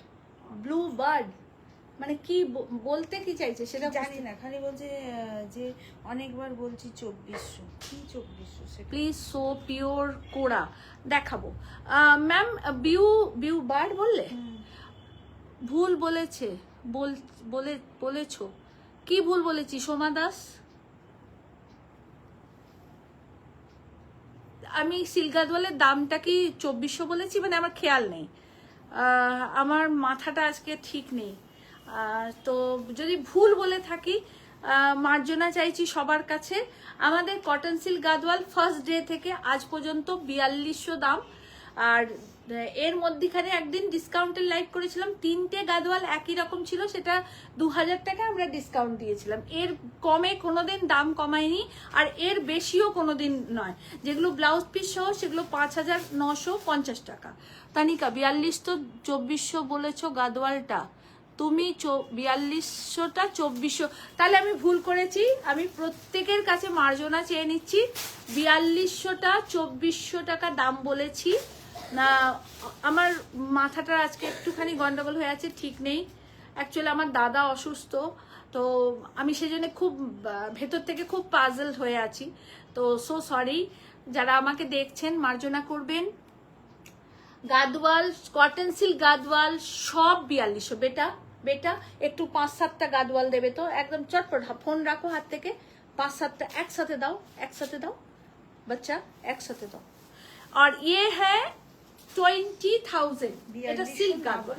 ব্লু বার্ড মানে কি বলতে কি চাইছে সেটা জানি না, খালি বলছে যে অনেকবার বলছি 2400 কি 2400 সেটা প্লিজ সো পিওর কোড়া দেখাবো। ম্যাম বিউ বিউ বার্ড বললে ভুল বলেছে, বলেছো কি ভুল বলেছি সোমা দাস? আমি সিল্ক গাদওয়ালের দামটা কি 2400 বলেছি? মানে আমার খেয়াল নেই, আমার মাথাটা আজকে ঠিক নেই। তো যদি ভুল বলে থাকি মার্জনা চাইছি সবার কাছে। আমাদের cotton silk Gadwal first day থেকে আজ পর্যন্ত 4200 দাম। আর এর মধ্যেখানে একদিন ডিসকাউন্টের লাইভ করেছিলাম, 3টে গাদওয়াল একই রকম ছিল, সেটা 2000 টাকা আমরা ডিসকাউন্ট দিয়েছিলাম। এর কমে কোনোদিন দাম কমায়নি আর এর বেশিও কোনোদিন নয়। যেগুলো ব্লাউজ পিস সহ সেগুলো 5950 টাকা। তানিকা 42 তো 2400 বলেছো গাদওয়ালটা, তুমি 4200টা 2400, তাহলে আমি ভুল করেছি। আমি প্রত্যেকের কাছে মার্জনা চেয়ে নিচ্ছি, 4200টা 2400 টাকা দাম বলেছি না। আমার মাথাটা আজকে একটুখানি গন্ডগোল হয়ে আছে, ঠিক নেই। অ্যাকচুয়ালি আমার দাদা অসুস্থ, তো আমি সেজন্য খুব ভেতর থেকে খুব পাজলড হয়ে আছি। তো সো সরি, যারা আমাকে দেখছেন মার্জনা করবেন। গাদওয়াল কটন সিল্ক গাদওয়াল সব 4200। বেটা বেটা একটু 5-7টা গাদওয়াল দেবে তো, একদম চটপট। ফোন রাখো হাত থেকে, 5-7টা একসাথে দাও, একসাথে দাও বাচ্চা, একসাথে দাও। আর ইয়ে হ্যাঁ 20,000, এটা সিল্ক গাদওয়াল।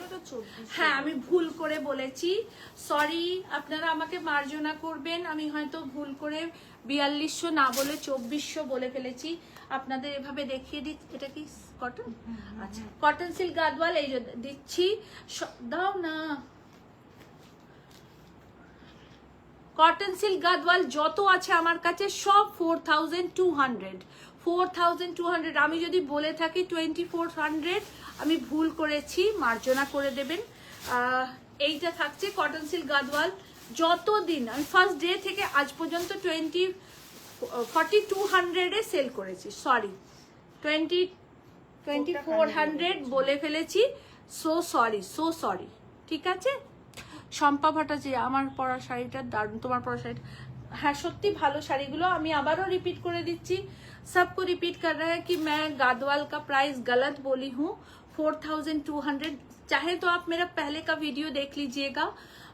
হ্যাঁ আমি ভুল করে বলেছি, সরি, আপনারা আমাকে মার্জনা করবেন। আমি হয়তো ভুল করে 4200 না বলে 2400 বলে ফেলেছি। আপনাদের এভাবে দেখিয়ে দিই। এটা কি কটন? আচ্ছা, কটন সিল্ক গাদওয়াল এই যে দিচ্ছি, দাও না। কটন সিল্ক গাদওয়াল যত আছে আমার কাছে সব 4200। 4200। আমি যদি বলে থাকি 2400 আমি ভুল করেছি, মার্জনা করে দেবেন। এইটা থাকছে কটন সিল্ক গাদওয়াল। যতদিন আমি ফার্স্ট ডে থেকে আজ পর্যন্ত 4200 সেল করেছি, সরি 2400 বলে ফেলেছি। সো সরি, ঠিক আছে। শম্পা ভট্টাচার্য, আমার পরা শাড়িটা দারুণ, তোমার পরা শাড়িটা হ্যাঁ সত্যি ভালো শাড়িগুলো। আমি আবারও রিপিট করে দিচ্ছি, सबको रिपीट कर रहा है कि मैं गादवाल का प्राइस गलत बोली हूँ। 4200, चाहे तो आप मेरा पहले का वीडियो देख लीजिएगा।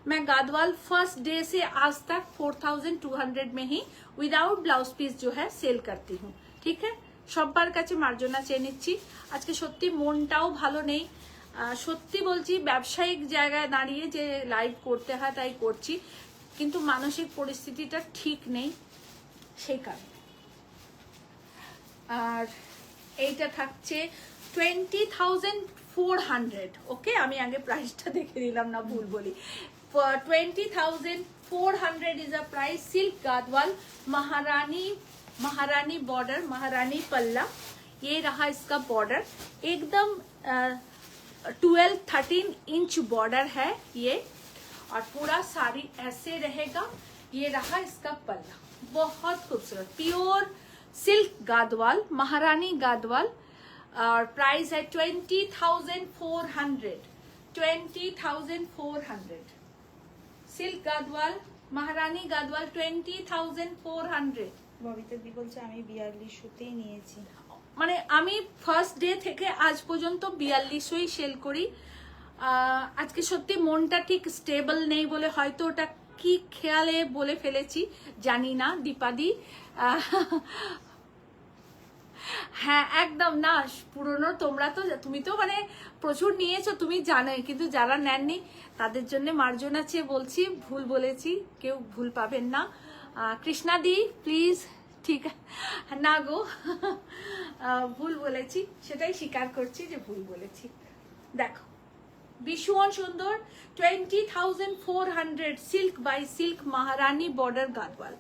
मैं गादवाल फर्स्ट डे से आज तक 4200 में ही विदाउट ब्लाउज पीस जो है सेल करती हूँ, ठीक है। সবার কাছে মার্জনা চেয়ে নিচ্ছি। আজকে সত্যি মনটাও ভালো নেই, সত্যি বলছি। ব্যবসায়িক জায়গায় দাঁড়িয়ে যে লাইভ করতে হয় তাই করছি, কিন্তু মানসিক পরিস্থিতিটা ঠিক নেই সেই কারণে। আর এইটা থাকছে 20,400। ওকে, আমি আগে প্রাইসটা দেখে দিলাম না, ভুল বলি। 20,400 इज अ प्राइस। सिल्क गादवाल महारानी बॉर्डर, महारानी पल्ला। ये रहा इसका बॉर्डर, एकदम 12-13 इंच बॉर्डर है ये, और पूरा साड़ी ऐसे रहेगा। ये रहा इसका पल्ला, बहुत खूबसूरत प्योर सिल्क गादवाल, महारानी गादवाल। और प्राइस है 20,400। 20,400 सिल्क गादवाल, महारानी गादवाल 20,400। ববিতা দি বলছে আমি 4200তেই নিয়েছি। মানে আমি ফার্স্ট ডে থেকে আজ পর্যন্ত 4200ই সেল করি। আজকে সত্যি মনটা ঠিক স্টেবল নেই বলে হয়তো ওটা কি খেয়ালে বলে ফেলেছি, জানি না। দীপাদি হ্যাঁ একদম না, পুরনো তোমরা তো, তুমি তো মানে প্রচুর নিয়েছো, তুমি জানোই, কিন্তু যারা নেননি তাদের জন্য মার্জনা চেয়ে বলছি, ভুল বলেছি, কেউ ভুল পাবেন না। কৃষ্ণা দি প্লিজ, ঠিক না গো, ভুল বলেছি, সেটাই স্বীকার করছি যে ভুল বলেছি। দেখো ভীষণ সুন্দর, 20,400 silk by silk Maharani border Gadwal,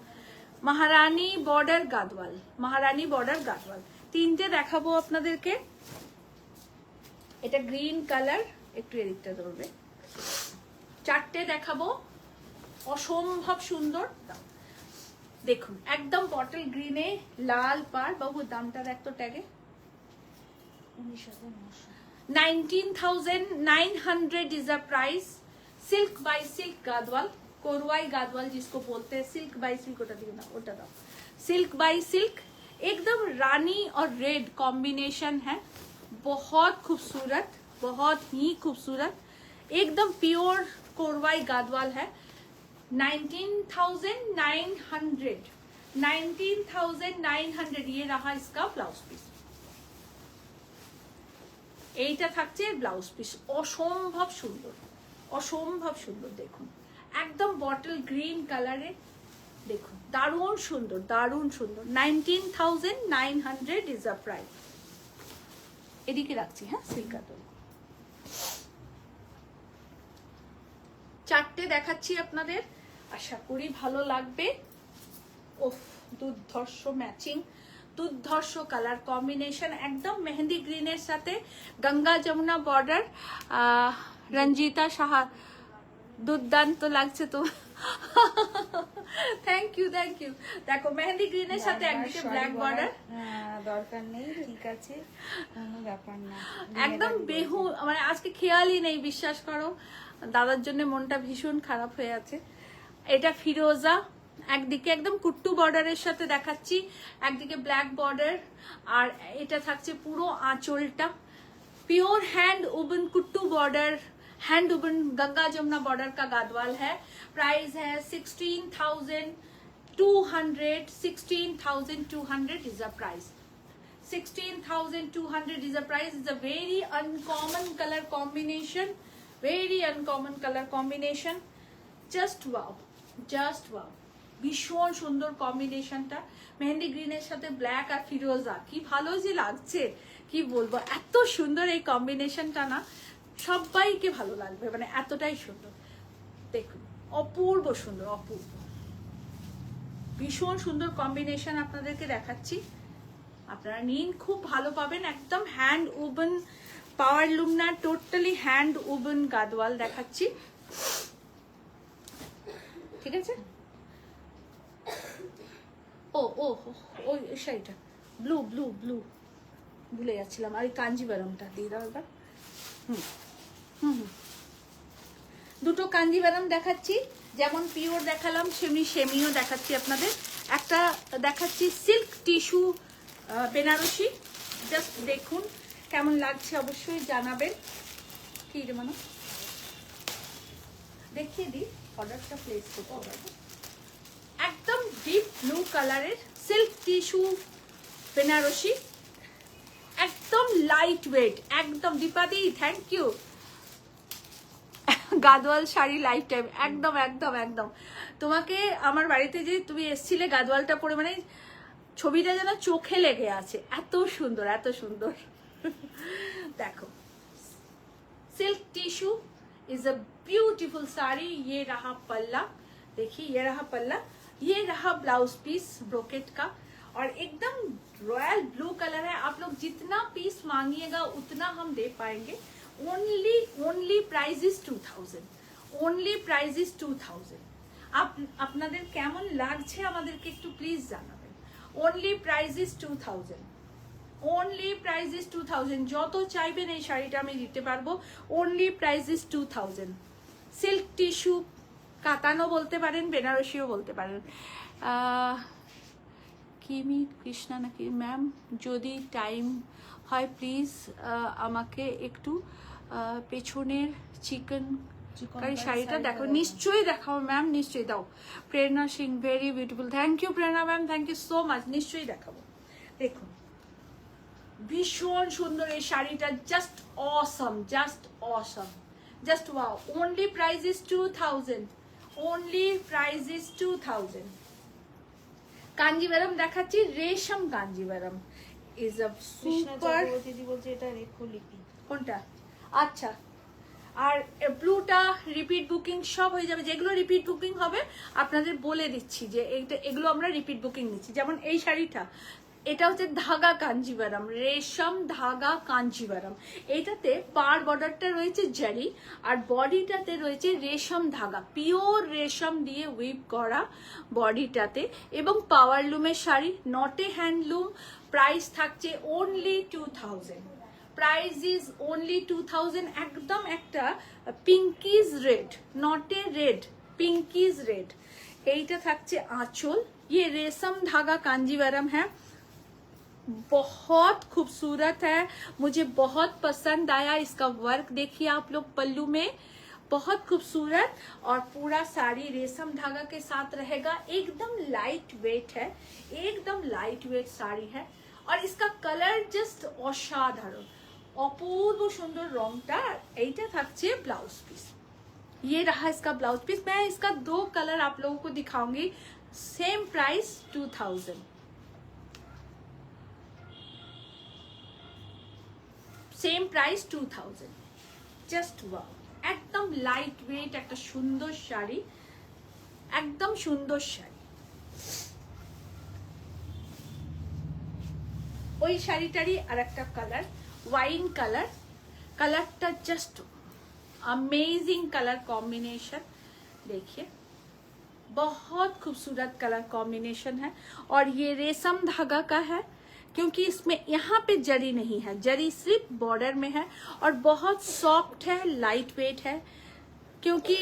Maharani border Gadwal, Maharani border Gadwal. তিনটে দেখাবো আপনাদেরকে। এটা গ্রিন কালার, একটু এদিকটা ধরবে। চারটে দেখাবো, অসম্ভব সুন্দর। দেখুন একদম বটল গ্রিনে লাল পাড়। বাবু দামটা দেখ তো ট্যাগে। 19,900 is a price. Silk by silk Gadwal, Korvai Gadwal जिसको बोलते हैं, सिल्क बाय सिल्क, ओटा दिए ना, ओटा दाओ। सिल्क बाय सिल्क, एकदम रानी और रेड कॉम्बिनेशन है, बहुत खूबसूरत, बहुत ही खूबसूरत, एकदम प्योर कोरवाई गादवाल है। 19,900, 19,900 ये रहा इसका ब्लाउज पीस। এইটা থাকছে ব্লাউজ পিস, অসম্ভব সুন্দর, অসম্ভব সুন্দর। দেখুন একদম বটল গ্রিন কালারে, দেখুন দারুণ সুন্দর, দারুণ সুন্দর। 19,900 ইজ আ প্রাইস। এদিকে রাখছি, হ্যাঁ সিল্কাতো চারটে দেখাচ্ছি আপনাদের, আশা করি ভালো লাগবে। ওফ দুর্ধর্ষ ম্যাচিং, দুর্ধর্ষ কালার কম্বিনেশন, একদম মেহেন্দি গ্রিনের সাথে গঙ্গা যমুনা বর্ডার। রঞ্জিতা সাহা, দুর্দান্ত লাগছে তো, থ্যাংক ইউ থ্যাংক ইউ। দেখো মেহেন্দি গ্রিনের সাথে একদিকে ব্ল্যাক বর্ডার, দরকার নেই, ঠিক আছে, কোনো ব্যাপার না। একদম বেহু, মানে আজকে খেয়ালই নেই, বিশ্বাস করো, দাদার জন্য মনটা ভীষণ খারাপ হয়ে আছে। এটা ফিরোজা, একদিকে একদম কুট্টু বর্ডারের সাথে দেখাচ্ছি, একদিকে ব্ল্যাক বর্ডার, আর এটা থাকছে পুরো আঁচলটা pure hand woven Kuttu border, hand woven Ganga Jamuna border का गादवाल है। प्राइस है 16,200, 16,200 is a price, 16,200 is a price। It's a very uncommon color combination, very uncommon color combination, just wow, just wow। ভীষণ সুন্দর কম্বিনেশনটা, মেহেন্দি গ্রিনের সাথে ব্ল্যাক আর ফিরোজা, কি ভালো যে লাগছে, কি বলবো, এত সুন্দর এই কম্বিনেশনটা না, সবাইকে ভালো লাগবে, মানে এতটাই সুন্দর। দেখুন অপূর্ব সুন্দর, অপূর্ব, ভীষণ সুন্দর কম্বিনেশন আপনাদেরকে দেখাচ্ছি, আপনারা নিন, খুব ভালো পাবেন। একদম হ্যান্ড উবন পাওয়ার লুম না, টোটালি হ্যান্ড উবন গাদওয়াল দেখাচ্ছি, ঠিক আছে। ও ও ও শাড়িটা ব্লু ব্লু ব্লু ভুলে যাচ্ছিলাম, আর কাঞ্জিভারমটা দিয়ে দাও এবার। দুটো কাঞ্জিভারম দেখাচ্ছি, যেমন পিওর দেখালাম সেমনি সেমিও দেখাচ্ছি আপনাদের। একটা দেখাচ্ছি সিল্ক টিস্যু বেনারসি, জাস্ট দেখুন কেমন লাগছে, অবশ্যই জানাবেন। কি রে মানো, দেখিয়ে দিই, অর্ডারটা প্লেস করতে পারবো। একদম ডিপ ব্লু কালারের সিল্ক টিস্যু বেনারসি, একদম লাইট ওয়েট, একদম। দীপাদি thank you. Gadwal sari lifetime, একদম একদম একদম। তোমাকে আমার বাড়িতে যে তুমি এসছিলে গাদওয়ালটা পরে, মানে ছবিটা যেন চোখে লেগে আছে, এত সুন্দর, এত সুন্দর। দেখো silk tissue is a beautiful sari. ये रहा पल्ला, देखिए ये रहा पल्ला, ये रहा ब्लाउज पीस ब्रोकेट का, और एकदम रॉयल ब्लू कलर है। आप लोग जितना पीस मांगिएगा उतना हम दे पाएंगे। Only price is 2000, only price is 2000। आप আপনাদের কেমন লাগছে আমাদেরকে একটু প্লিজ জানাবেন। Only price is 2000, only price is 2000। যত চাইবেন এই শাড়িটা আমি দিতে পারবো। Only price is 2000। Silk tissue কাতানো বলতে পারেন, বেনারসিও বলতে পারেন। কিমি কৃষ্ণা নাকি ম্যাম, যদি টাইম হয় প্লিজ আমাকে একটু পেছনের চিকেন কারি শাড়িটা দেখো। নিশ্চয়ই দেখাও ম্যাম, নিশ্চয়ই দাও। Prerna Singh, very beautiful, thank you Prerna ma'am, thank you so much, নিশ্চয়ই দেখাবো। দেখুন ভীষণ সুন্দর এই শাড়িটা, just awesome, just awesome, just wow. Only price is 2000, only price is 2000। Kanjivaram দেখাচ্ছি, রেশম Kanjivaram is a Krishna super. Chakraborty বলছে এটা রেখোলিপি। কোনটা? আচ্ছা, আর ব্লুটা রিপিট বুকিং সব হয়ে যাবে। যেগুলো রিপিট বুকিং হবে আপনাদের বলে দিচ্ছি যে এগুলো আমরা রিপিট বুকিং নিচ্ছি। যেমন এই শাড়িটা, এটা হচ্ছে ধাগা কাঞ্জিভারাম, রেশম ধাগা কাঞ্জিভারাম। এইটাতে পার বর্ডারটা রয়েছে জারি, আর বডিটাতে রয়েছে রেশম ধাগা, পিওর রেশম দিয়ে উইভ করা বডিটাতে, এবং পাওয়ার লুমের শাড়ি, নটে হ্যান্ডলুম। প্রাইস থাকছে অনলি 2000, প্রাইস ইজ অনলি 2000। একদম একটা পিঙ্কিজ রেড, নটে রেড, পিঙ্কিজ রেড। এইটা থাকছে आंचल, ये रेशम धागा कांजीवरम है, बहुत खूबसूरत है, मुझे बहुत पसंद आया। इसका वर्क देखिए आप लोग पल्लू में, बहुत खूबसूरत, और पूरा साड़ी रेशम धागा के साथ रहेगा। एकदम लाइट वेट है, एकदम लाइट वेट साड़ी है, और इसका कलर जस्ट असाधारण, अपूर्व सुंदर रंगटा। এইটা থাকছে ब्लाउज पीस, ये रहा इसका ब्लाउज पीस। मैं इसका 2 कलर आप लोगों को दिखाऊंगी। Same price 2000, same price 2000, just wow. একদম লাইট ওয়েট একটা সুন্দর শাড়ি, একদম সুন্দর শাড়ি। ওই শাড়িটারই আর একটা কালার, ওয়াইন কালার, कलरটা जस्ट अमेजिंग कलर कॉम्बिनेशन, देखिए बहुत खूबसूरत कलर कॉम्बिनेशन है। और ये रेशम धागा का है, क्योंकि इसमें यहाँ पे जरी नहीं है, जरी सिर्फ बॉर्डर में है, और बहुत सॉफ्ट है, लाइट वेट है। क्योंकि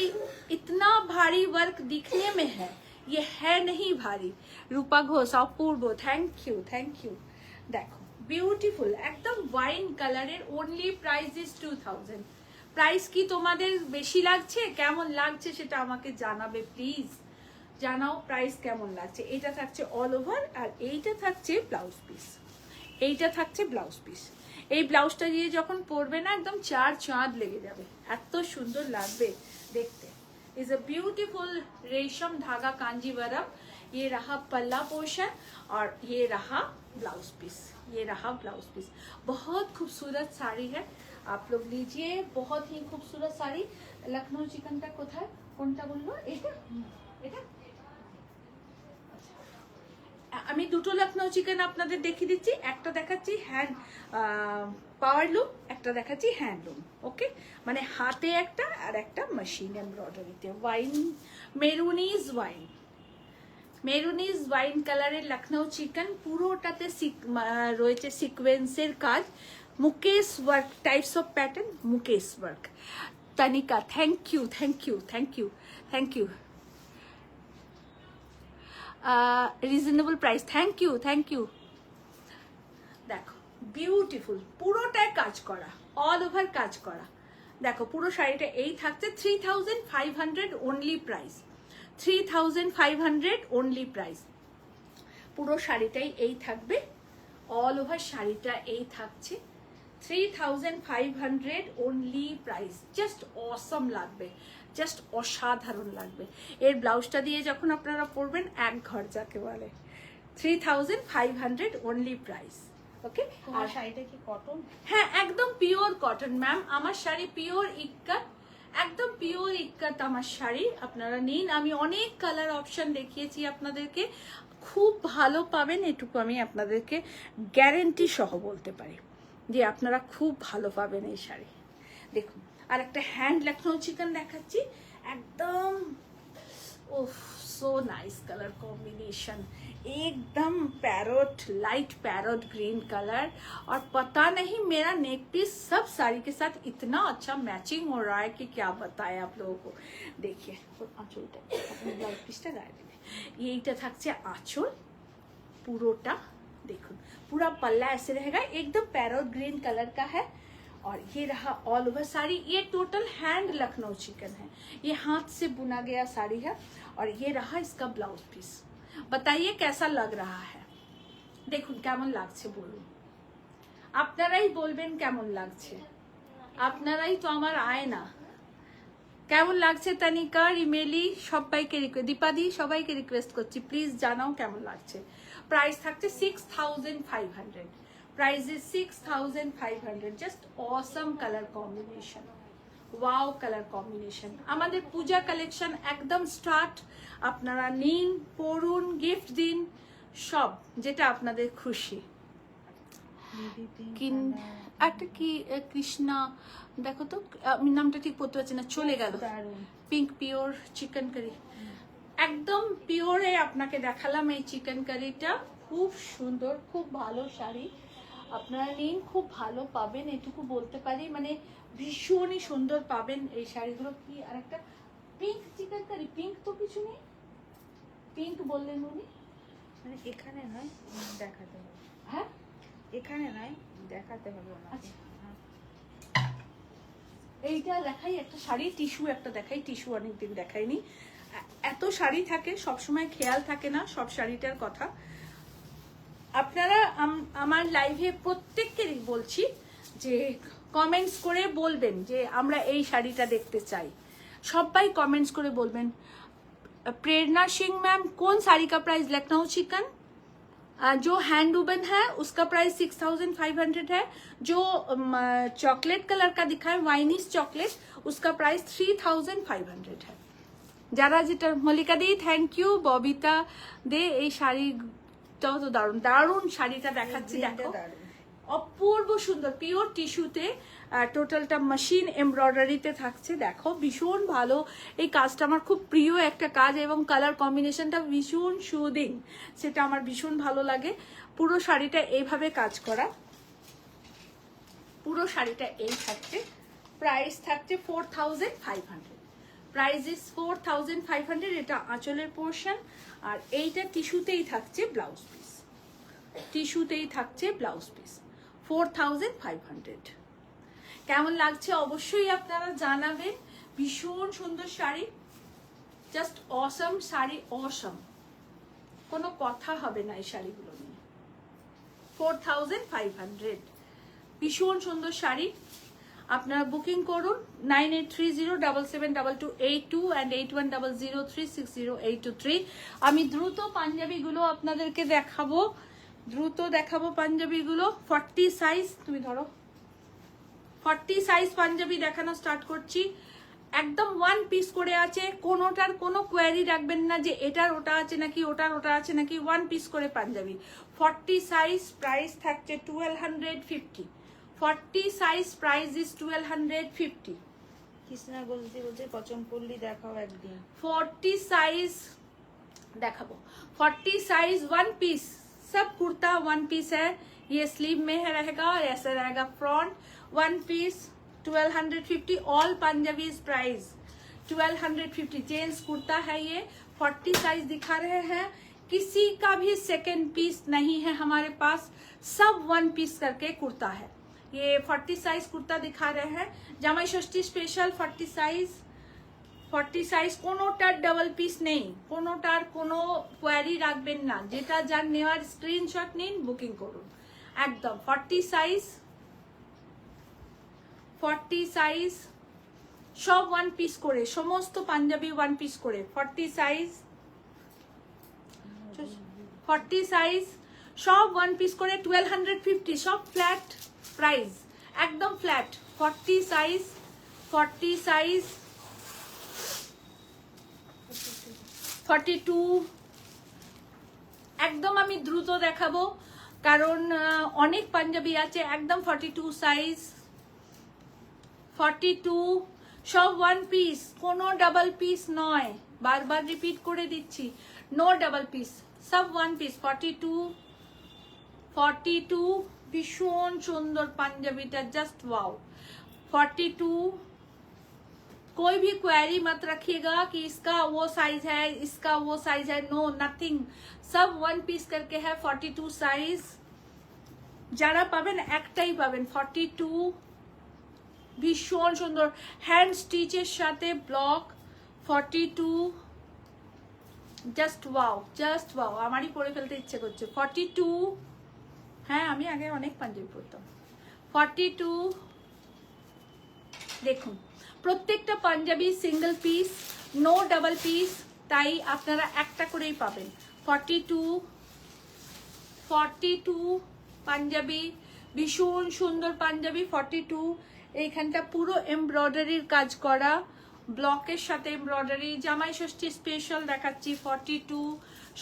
इतना भारी वर्क दिखने में है, ये है नहीं भारी। रूपा घोष, अपूर्व, थैंक यू, थैंक यू। देखो বিউটিফুল, একদম ওয়াইন কালারের। Only price is 2000। প্রাইস কি তোমাদের বেশি লাগছে, কেমন লাগছে সেটা আমাকে জানাবে প্লিজ, জানাও প্রাইস কেমন লাগছে। এটা থাকছে অল ওভার, আর এইটা থাকছে ব্লাউজ পিস, এইটা থাকছে ব্লাউজ পিস। এই ব্লাউজটা দিয়ে যখন পরবে না, একদম 4 চাঁদ লেগে যাবে, এত সুন্দর লাগবে দেখতে। इज अ ब्यूटीफुल रेशम धागा कांजीवरम। ये रहा पल्ला पोर्शन, और ये रहा ब्लाउज पीस, ये रहा ब्लाउज पीस। बहुत खूबसूरत साड़ी है, आप लोग लीजिए, बहुत ही खूबसूरत साड़ी। लखनऊ चिकनটা কোথায়, কোনটা বললো? এটা, এটা আমি দুটো লখনউ চিকেন আপনাদের দেখিয়ে দিচ্ছি। একটা দেখাচ্ছি হ্যান্ড পাওয়ার লুম, একটা দেখাচ্ছি হ্যান্ডলুম। ওকে, মানে হাতে একটা আর একটা মেশিন এমব্রয়ডারিতে। Wine, maroonish wine, maroonish wine কালারের লখনউ চিকেন, পুরোটাতে রয়েছে সিকোয়েন্সের কাজ, mukesh work, types of pattern, mukesh work. Tanika, thank you, thank you, thank you, thank you. Reasonable price, thank you, thank you. দেখো বিউটিফুল, পুরোটায় কাজ করা, অল ওভার কাজ করা। দেখো পুরো শাড়িটা এই থাকছে 3500 অনলি প্রাইস, 3500 অনলি প্রাইস। পুরো শাড়িটাই এই থাকবে, অল ওভার শাড়িটা এই থাকছে 3500 অনলি প্রাইস। জাস্ট অসম লাগবে, জাস্ট অসাধারণ লাগবে। এর ব্লাউজটা দিয়ে যখন আপনারা পরবেন, এক ঘর যাকে বলে। 3500 অনলি প্রাইস। ওকে, আর শাড়িটা কি কটন? হ্যাঁ, একদম পিওর কটন ম্যাম। আমার শাড়ি পিওর ইক্কাত, একদম পিওর ইক্কাত আমার শাড়ি। আপনারা নিন, আমি অনেক কালার অপশন দেখিয়েছি আপনাদেরকে, খুব ভালো পাবেন, এটুকু আমি আপনাদেরকে গ্যারেন্টি সহ বলতে পারি যে আপনারা খুব ভালো পাবেন এই শাড়ি। দেখুন, আর একটা হ্যান্ড লখনউ চিকেন দেখাচ্ছি, একদম ओह सो नाइस कलर कॉम्बिनेशन, एकदम parrot, light parrot green colour. और पता नहीं मेरा नेक पीस सब साड़ी के साथ इतना अच्छा मैचिंग हो रहा है कि क्या बताएं आप लोगों को। देखिए आंचलটা, ব্লাউজ পিসটা গায়ে দেবে, এইটা থাকছে आंचल পুরোটা। देखो पूरा पल्ला ऐसे रहेगा, एकदम पैरोट ग्रीन कलर का है। और ये रहा ऑल ओवर साड़ी। ये टोटल हैंड लखनऊ चिकन है, ये हाथ से बुना गया साड़ी है। और ये रहा इसका ब्लाउज पीस। बताइए कैसा लग रहा है, देखो কেমন লাগছে বলুন। আপনারাই বলবেন কেমন লাগছে, আপনারাই তো আমার আয়না। কেমন লাগছে তানিকা, রিমেলি, সবাইকে রিকোয়েস্ট, দীপাদি সবাইকে রিকোয়েস্ট করছি প্লিজ জানাও কেমন লাগছে। প্রাইস থাকছে 6500, price is 6500, just awesome colour combination, wow colour combination. আমাদের পূজা কালেকশন একদম স্টার্ট, আপনারা নিন, পরুন, গিফট দিন, সব যেটা আপনাদের খুশি। একটা কি কৃষ্ণা, দেখো তো আমি নামটা ঠিক পড়তে পারছি না, চলে গেল। পিঙ্ক পিওর চিকেন কারি, একদম পিওরে আপনাকে দেখালাম এই চিকেন কারিটা, খুব সুন্দর, খুব ভালো শাড়ি। আপনারা নিন, খুব ভালো পাবেন এটুকু বলতে পারি, মানে ভীষণই সুন্দর পাবেন এই শাড়িগুলো। কি আর একটা পিঙ্ক চিকেন কারি, পিঙ্ক তো কিছু নেই, পিঙ্ক বললেন উনি, মানে এখানে নয়, দেখাতে হবে। হ্যাঁ এখানে নয়, দেখাতে হবে ওনাকে। আচ্ছা, এইটা দেখাই একটা শাড়ি, টিস্যু একটা দেখাই, টিস্যু অনেকদিন দেখাইনি। এত শাড়ি থাকে, সবসময় খেয়াল থাকে না সব শাড়িটার কথা। আপনারা আমার লাইভে প্রত্যেককেরই বলছি যে কমেন্টস করে বলবেন যে আমরা এই শাড়িটা দেখতে চাই, সবাই কমেন্টস করে বলবেন। प्रेरणा सिंह मैम, कौन साड़ी का प्राइस? लखनऊ चिकन जो हैंड वूवन है उसका प्राइस 6500 है। जो चॉकलेट कलर का दिखा है, वाइनिस चॉकलेट, उसका प्राइस 3500 है। যারা যেটা, মল্লিকা দি থ্যাংক ইউ, ববিতা দে, এই শাড়িটাও তো দারুণ, দারুণ শাড়িটা দেখাচ্ছি, দেখো অপূর্ব সুন্দর, পিওর টিস্যুতে, টোটালটা মেশিন এমব্রয়ডারিতে থাকছে, দেখো ভীষণ ভালো। এই কাজটা আমার খুব প্রিয় একটা কাজ, এবং কালার কম্বিনেশনটা ভীষণ সুদিং, সেটা আমার ভীষণ ভালো লাগে। পুরো শাড়িটা এইভাবে কাজ করা, পুরো শাড়িটা এই থাকছে। প্রাইস থাকছে 4500, প্রাইস ইজ 4500। এটা আঁচলের পোর্শন, আর এইটা টিস্যুতেই থাকছে ব্লাউজ পিস, টিস্যুতেই থাকছে ব্লাউজ পিস। 4500। কেমন লাগছে অবশ্যই আপনারা জানাবেন। ভীষণ সুন্দর শাড়ি, জাস্ট অসম শাড়ি, অসম, কোনো কথা হবে না এই শাড়িগুলো নিয়ে। 4500, ভীষণ সুন্দর শাড়ি। আপনারা বুকিং করুন 9830772282 and 8100360823। আমি দ্রুত পাঞ্জাবিগুলো আপনাদেরকে দেখাবো, দ্রুত দেখাবো পাঞ্জাবিগুলো। 40 সাইজ, তুমি ধরো, 40 সাইজ পাঞ্জাবি দেখানো স্টার্ট করছি। একদম ওয়ান পিস করে আছে, কোনোটার কোনো কোয়ারি রাখবেন না যে এটার ওটা আছে নাকি, ওটার ওটা আছে নাকি, ওয়ান পিস করে পাঞ্জাবি। 40 সাইজ, প্রাইস থাকছে 1250। 40 size, price is 1250। Krishna Golgi বলছে পচমপল্লি দেখাও একদিন। 40 साइज देखाबो, 40 साइज वन पीस, सब कुर्ता वन पीस है। ये स्लीव में है रहेगा और ऐसा रहेगा front. One piece 1250, all Punjabi price 1250। Gents kurta है ये, 40 साइज दिखा रहे हैं, किसी का भी सेकेंड पीस नहीं है हमारे पास, सब वन पीस करके कुर्ता है। ये 40 साइज कुर्ता दिखा रहे हैं, জামাই ষষ্ঠী স্পেশাল 40 সাইজ। 40 সাইজ, কোনোটার ডাবল পিস নেই, কোনোটার কোনো কোয়ারি রাখবেন না, যেটা যার নেওয়ার স্ক্রিনশট নিন, বুকিং করুন একদম। 40 সাইজ, 40 সাইজ, সব ওয়ান পিস করে, সমস্ত পাঞ্জাবি ওয়ান পিস করে। 40 সাইজ, 40 সাইজ, সব ওয়ান পিস করে 1250, সব ফ্ল্যাট প্রাইস, একদম ফ্ল্যাট। 40 size, 40 size, 42। একদম আমি দ্রুত দেখাবো কারণ অনেক পাঞ্জাবি আছে। একদম 42 সাইজ, 42, সব ওয়ান পিস, কোনো ডাবল পিস নয়, বারবার রিপিট করে দিচ্ছি, নো ডাবল পিস, সব ওয়ান পিস। 42, 42, भीषण सुंदर पंजाबीटा, जस्ट वाओ। 42, कोई भी क्वेरी मत रखिएगा कि इसका वो साइज है, इसका वो साइज है, नो नथिंग, सब वन पीस करके है। 42 साइज, যারা পাবেন একটাই পাবেন। 42, ভীষণ সুন্দর হ্যান্ড স্টিচের সাথে block. 42, just wow, just wow, আমারই পরে ফেলতে ইচ্ছে করছে। 42, হ্যাঁ আমি আগে অনেক পাঞ্জাবি পরতাম। 42 দেখুন প্রত্যেকটা Punjabi single piece, no double piece, তাই আপনারা একটা করেই পাবেন। 42 পাঞ্জাবি, ভীষণ সুন্দর পাঞ্জাবি। 42 এইখানটা পুরো এমব্রয়ডারির কাজ করা, ব্লকের সাথে এমব্রয়ডারি, জামাই ষষ্ঠী স্পেশাল দেখাচ্ছি। 42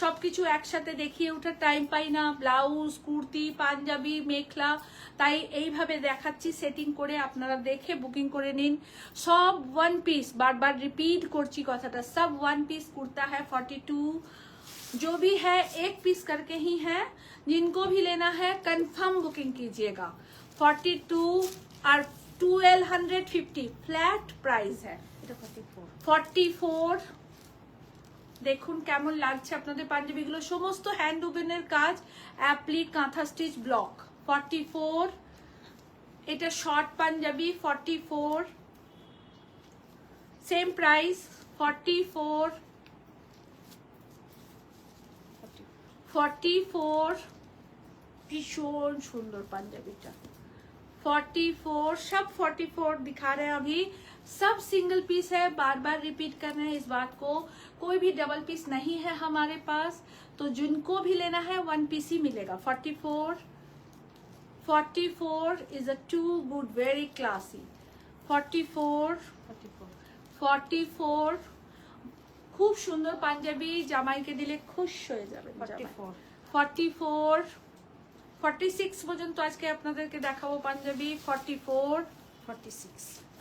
সবকিছু একসাথে দেখিয়ে ওঠার টাইম পাই না, ব্লাউজ, কুর্তি, পাঞ্জাবি, মেখলা, তাই এইভাবে দেখাচ্ছি সেটিং করে। আপনারা দেখে বুকিং করে নিন। সব ওয়ান পিস, বারবার रिपीट করছি কথাটা, सब वन पीस कुर्ता है। 42 जो भी है एक पीस करके ही है, जिनको भी लेना है कंफर्म बुकिंग कीजिएगा। 42 और 1250 फ्लैट प्राइस है। 44 দেখুন কেমন লাগছে আপনাদের পাঞ্জাবিগুলো, সমস্ত হ্যান্ড ওভেনের কাজ, অ্যাপ্লিক, কাঁথা স্টিচ, ব্লক। 44 এটা শর্ট পাঞ্জাবি। 44 same price. 44 ভীষণ সুন্দর পাঞ্জাবিটা। 44 सब 44 दिखा रहे हैं अभी, सब सिंगल पीस है। बार बार रिपीट कर रहे हैं इस बात को, कोई भी डबल पीस नहीं है हमारे पास, तो जिनको भी लेना है वन पीस ही मिलेगा। 44 is a too good, very classy। 44 খুব সুন্দর পাঞ্জাবি, জামাইকে দিলে খুশ হয়ে যাবে। 44 46 পর্যন্ত আজকে আপনাদেরকে দেখাবো পাঞ্জাবি।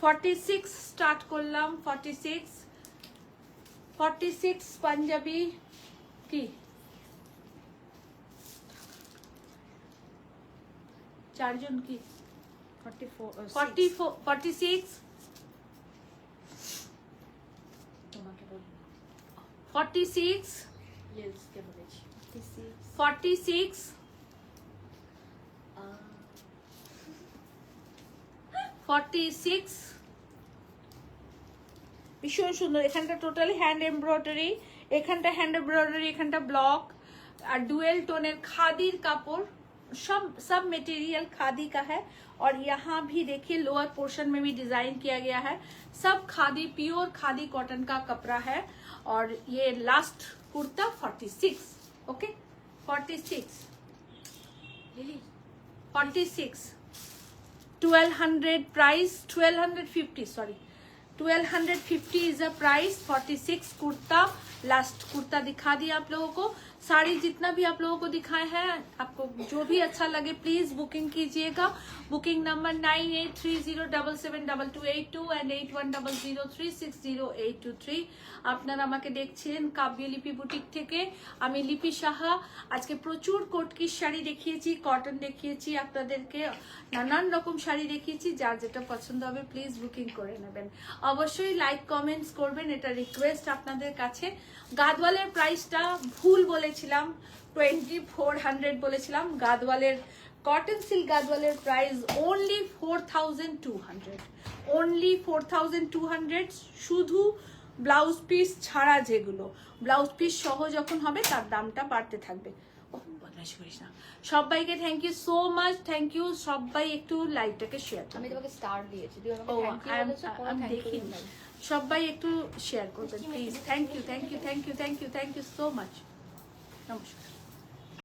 46 স্টার্ট করলাম। 46 পাঞ্জাবি কি চারজন কি 46 ভীষণ সুন্দর। এখানটা টোটালি হ্যান্ড এমব্রয়ডারি, এখানটা হ্যান্ড এমব্রয়ডারি, এখানটা ব্লক, আর ডুয়েল টোনের खादीर কাপড়, सब मटेरियल खादी का है। और यहाँ भी देखिए लोअर पोर्शन में भी डिजाइन किया गया है, सब खादी, प्योर खादी कॉटन का कपड़ा है। और ये last kurta 46 okay. 46 1200 price, 1250 sorry 1250 is a price. 46 kurta, last kurta दिखा दिया आप लोगों को। साड़ी जितना भी आप लोगों को दिखाए हैं, आपको जो भी अच्छा लगे प्लीज बुकिंग कीजिएगा। Booking number 9830772282 and 8100360823। আপনারা আমাকে দেখছেন কাব্য লিপি বুটিক থেকে, আমি লিপি সাহা। আজকে প্রচুর কোটকির শাড়ি দেখিয়েছি, কটন দেখিয়েছি, আপনাদেরকে নানান রকম শাড়ি দেখিয়েছি। যার যেটা পছন্দ হবে প্লিজ বুকিং করে নেবেন। অবশ্যই লাইক কমেন্টস করবেন, এটা রিকোয়েস্ট আপনাদের কাছে। গাদওয়ালের প্রাইসটা ভুল বলেছিলাম, 2400 বলেছিলাম। গাদওয়ালের কটন সিল্ক গাদওয়ালের প্রাইস ওনলি 4200, ওনলি 4200, শুধু ব্লাউজ পিস ছাড়া, যেগুলো ব্লাউজ পিস সহ যখন হবে তার দামটা বাড়তে থাকবে। বদমাইশ করিস না। সবাইকে thank you so much, thank you. সবাই একটু লাইভটাকে শেয়ার করুন। আমি তোমাকে স্টার দিয়েছি, তুই আমাকে ও থ্যাংক ইউ বলেছো, কোনো আমি থ্যাংক ইউ দেখিনি। নাই। সবাই একটু শেয়ার করবেন please. Thank you, thank you, thank you, thank you, thank you so much. নমস্কার।